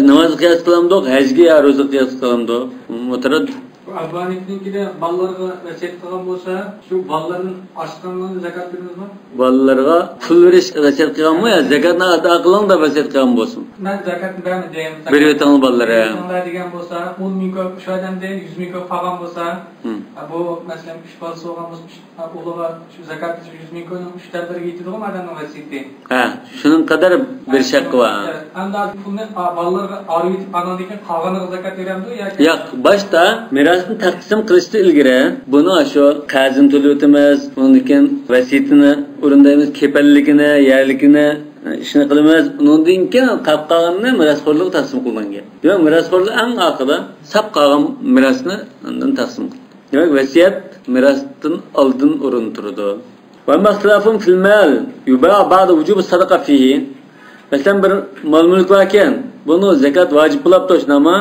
Namaz kıyas kılamdı. Hecgi ya roza kıyas kılamdı. Mutereddit. Afganistan'da ballarga vasiyat qilgan bo'lsa, shu ballarning ochganligiga zakat beramiz mi? Ballarga pul verish vasiyat qilganmi yo zakatni ado qiling deb vasiyat qilgan bo'lsin? Men zakatni beraman degan. Berayotgan ballarga. Degan bo'lsa, 10,000 ko'p shu odamda 100,000 ko'p qolgan bo'lsa, bu masalan 3 balasi bo'lgan bo'lsa, ularga shu zakatni 100,000 ko'pning 3dan biriga yetadigan odamning vasiyati. Ha, shuning qadar berish haqqi bor. Endi pulni ballarga arayib qandan qolganiga zakat beramiz yoki? Yo'q, boshda merosni taqsim qilishdan ilgari buni shu qazin to'layotimiz, undan keyin vasiyatini o'rindaymiz, kepalligini, yerligini ishni qilamiz. Undan keyin qolib qolganini merosxo'rlik taqsim qilgangan. Demak, merosxo'rlik eng oxirida sap qolgan merosni undan taqsim qildi. Demak, vasiyat merosdan oldin o'rin turadi. Va maxtilafun fil mal yuba ba'da vujub sadaqa fihi. Masalan, bir mol-mulk var ekan, buni zakat vojib bo'lib to'shnama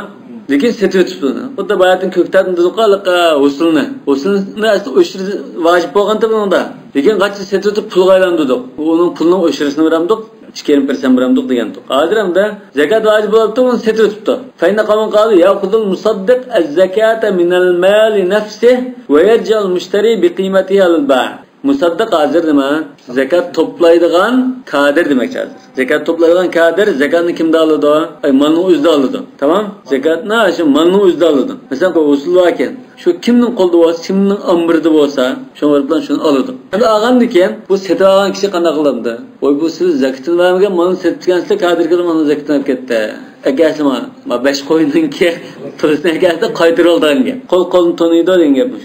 lekin setib o'tibdi. Xuddi bayatning ko'ktatni duqaliqa usulni o'shir vojib bo'lganda bunda. Lekin qancha setib o'tib pulga aylandirdik. Uning pulning o'shirisini beramdik, 2% beramdik degandik. Hozir hamda zakat vojib bo'libdi, uni setib o'tibdi. Fayna qonun qadi yaqudul musaddiq az-zakata min al-mali nafsihi va yarja'u al-mushtari bi qiymatihi al-ba'. Musaddiq hozir nima? Zakat toplaydigan kadir demek hozir. Zakat toplaydigan kadir zakatni kimda oladi? Malning o'zida oladi. Tamam? Zakatni shu malning o'zida oladi. Masalan, bu usul var ekan, shu kimning qo'lida bo'lsa, kimning amrida bo'lsa, shu bilan shuni oladi. Endi olgandan keyin bu setib olgan kishi qanday qiladi? Voy, bu siz zakatni bermagan, malni setibgansizlar, kadirga malni zakatni olib ketdi. Agasima, ma 5 qo'yindan keyin turistni agasida qaytarib oldigan. Qo'l-qo'lni toniydi degan gap bu.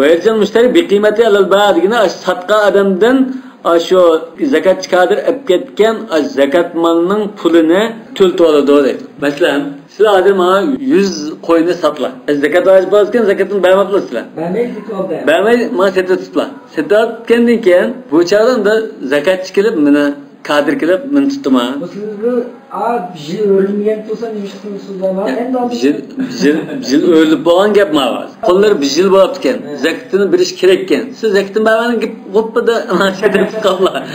Verirken müşteri bir kıymeti alal bağırgına satka adamdan şu zakat kadir epketken zakat malının pulunu tültü oladı deydi. Mesela siz adım ha 100 koyunu satla. Zakat vacip olurken zakatını beğenmekle silah. Beğenmeyi ma setet tutla. Setet kendinken bu çağdan da zakat çıkılıp mına kadir kılıp mını tuttum ha. Bu sizde jil ölmeyen tutsa nişasını suzlama. Jil ölüp boğan gap ma var. Kolları bir jil boğap eken. Zakatını bir iş kerekken. Siz zakatını beğenmenin gip koppa da setet tutla.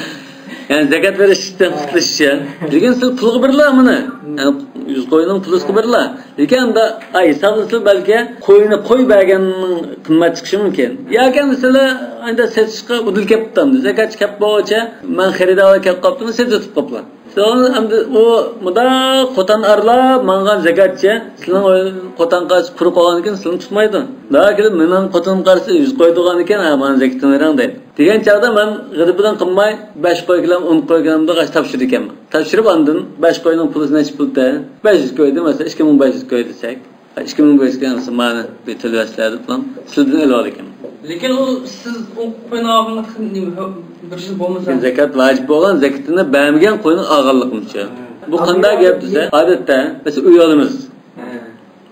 Yani zakat verişten tutuluşu. Lekin siz pulga birla mını. Yani 100 koyunun pulusu birla. Lekin da hesablasız belki koyunu koy bergeninin kıymet çıkışı mümkün. Ya mesela aynı setişka udul keptam. Zakat kep boğaça ben xeridava kep kaptım setet tutup kapla. Sonra o muda kotan arla mangan zakatçı. Sizin kotan karşı kuru koğan iken sizin tutmaydı. Daha kelip menin kotan karşı 100 koyduğun iken man zakatını veren deydi. Degen çağda ben gıdıbıdan kılmay 5 koy kilam 10 koy kilamda kaç tapşırdı iken. Tapşırıp andın 5 koyunun pulusu neçip buldu? 500 koydu mesela 2500 koy desek. 2500 koydu bana bir tülveslerdi falan. Sizden el var iken. Lekin o siz o qo'yni og'irlik bir yil bo'lmasa zakat vojib bo'lgan, zakatini bermagan qo'yning og'irligicha. Bu qanday gap desa, odatda biz uy olamiz.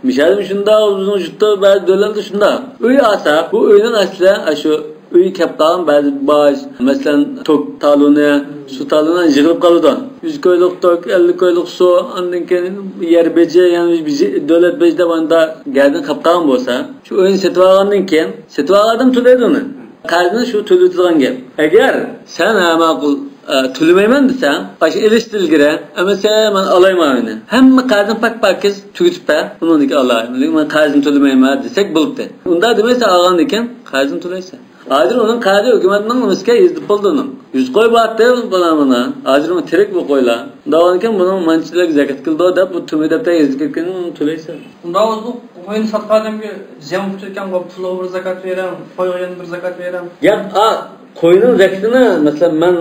Mishalim shunda uzun jutda ba'zi davlatlarda shunda. Uy olsa, bu uyning asli shu uy kelib qolgan ba'zi bosh, masalan, tok taloni, su taloni yig'ilib qoladi. 100 ko'yliq tok, 50 ko'yliq suv, undan keyin yer beji, ya'ni davlat bejda banda gadin qilib qolgan bo'lsa, shu uyni sotib olgandan keyin sotib olgan to'laydi uni. Qarzini shu to'laydigan gap. Agar sen ma'qul to'lamayman desang, ash ilishtirgira, ama sen men olayman uni. Hamma qarzini pak-pakiz tugitib, uniki olayman. Men qarzini to'lamayman desak bo'libdi. Unda demasa olgan ekan, qarzini to'laysan. Hozir uning qarzi hukumatning nimasiga yezib bo'ldi uni. 100 qo'y bordi bularni. Hozir uni tirik bu qo'ylar. Undan keyin buni manchilik zakat qildi deb bu tumidabda yezib ketganini to'laysan. Unda o'zi qo'yni sotqandimga ziyon bo'lgan pulga bir zakat beram, qo'yga yana bir zakat beram. Gap qo'yning zakatini masalan men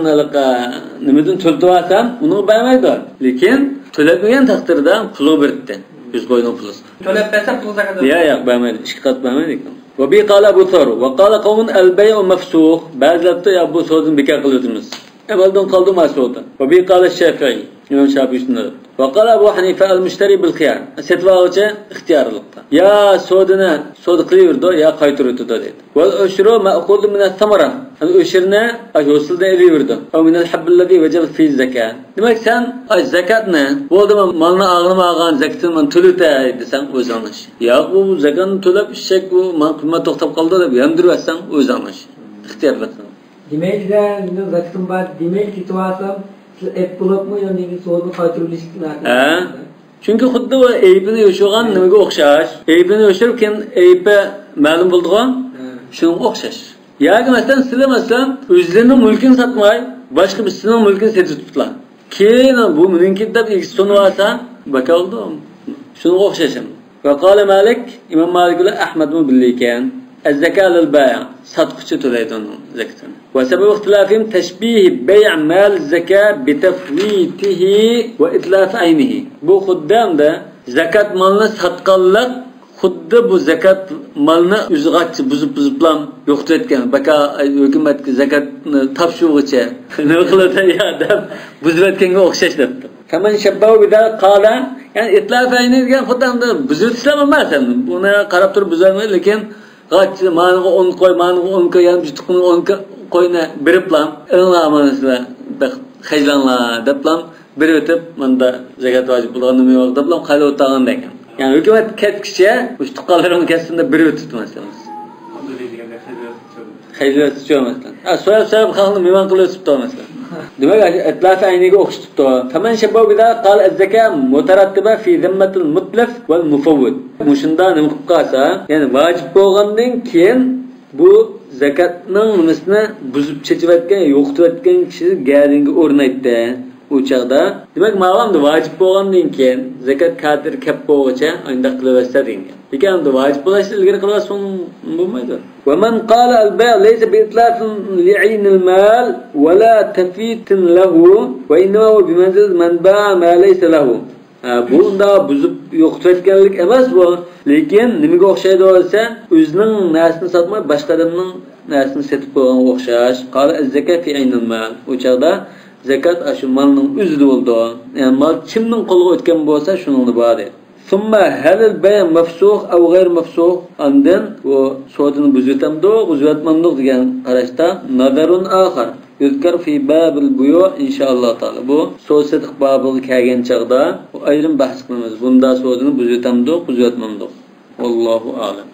nimadan to'lib olsam, uni bermaydi. Lekin to'lamagan taqdirda puli berdi. 100 qo'yning puli. To'lab bersa pul zakat. Yo'q, bermaydi. 2 qat bermaydi. وبي قال أبو ثور وقال قوم البيع مفسوخ بعد لبته يا أبو سعود بكا قلتمس أبلدون قلدوا مع سعودا وبي قال الشافعي إمام الشافعي شنو وقال أبو حنيفة المشتري بالخيار ستواجه اختيار لقطة يا سودنا سود قليل دو يا قايتر دو والأشر مأخوذ من الثمرة الأشرنا أجوصلنا إلي ورده أو من الحب الذي وجب فيه الزكاة demek sen zakatni bo'ldi malni ag'rima olgan zakatini men to'latay desang o'z anish. Yo'q, bu zakatni to'lab ishak bu men qimmat to'xtab qoldi deb yondirvasan o'z anish. Ixtiyorlasan. Demak, zakatim bor, demak ketibsam et bo'libmi yoki so'zni qaytirilish kerak. Chunki xuddi o aybini yo'shagan nimaga o'xshash. Aybini yo'shirib keyin aybi ma'lum bo'ldigan shunga o'xshash. Yoki masalan sizlar masalan o'zlarining mulkini sotmay, boshqa birisning mulkini sotib tutlar. Keyin bu meniki deb ikisini olsa, bakaldi. Shunga o'xshashim. Va qala Malik, Imom Malik bilan Ahmad ibn Billikan az-zakat lil-bay' satqchi to'laydi uni zakatini. Va sabab ixtilafim tashbih bay' mal az-zakat bi tafwitihi va itlaf aynihi. Bu xuddamda zakat malni satqanlik xuddi bu zakat malni uzg'atchi buzib-buziblam yo'qotayotgan. Baka hukumatga zakatni topshiruvchi nima qiladi ya deb buzayotganga o'xshash debdi. Kaman shabbahu bida qala, ya'ni itlaf ayni degan xuddamda buzib ishlama emas. Buni qarab turib buzolmay, lekin g'atchi maniga 10 qo'y, maniga 10 qo'y, ham jutuqni 10 qo'yni beriblam, ilg'amanizlar, hajlanlar deblam berib o'tib, menda zakat vojib bo'lgan nima yo'q deblam qalib o'tgan ekan. Yani hükümet ketkiçe uç tukalların kesinde biri tutmasınız. Hayırlı tutuyor mesela. Soyab kalını miman kılıyor tutuyor mesela. Demek etlaf ayniga o'xshatibdi. Kaman shabab bida qal az-zaka mutarattiba fi zimmatil mutlaf wal mufawwid. Mushunda nima qilib qolsa, ya'ni vojib bo'lgandan keyin bu zakatning nimasini buzib chechayotgan, yo'qotayotgan kishi garinga o'rnaydi. U chaqda demak ma'lumda vojib bo'lgandan keyin zakat kadir kap bo'g'icha unda qilaversa degan. Lekin unda vojib bo'lishi ilgari qilaversa bo'lmaydi. Va man qala al-bay' laysa bi itlaf li'ayn al-mal wa la tafit lahu wa innahu bi manzil man ba'a ma laysa lahu. Bunda buzib yo'qotayotganlik emas bu, lekin nimaga o'xshaydi bo'lsa, o'zining narsini sotmay boshqa odamning narsini sotib qo'ygan o'xshash. Qala az-zakat fi ayn al-mal. U chaqda zakat shu malning o'zida bo'ldi. Ya'ni mal kimning qo'liga o'tgan bo'lsa, shuningni bor. Summa hal al-bay' mafsuh aw ghayr mafsuh? Andan bu sodini buzutamdo, buzatmamdo degan qarashda nazarun akhar yuzkar fi bab al-buyu' inshaalloh taala. Bu so'z babiga kelgan chaqda ayrim bahs qilamiz. Bunda sodini buzutamdo, buzatmamdo. Vallohu a'lam.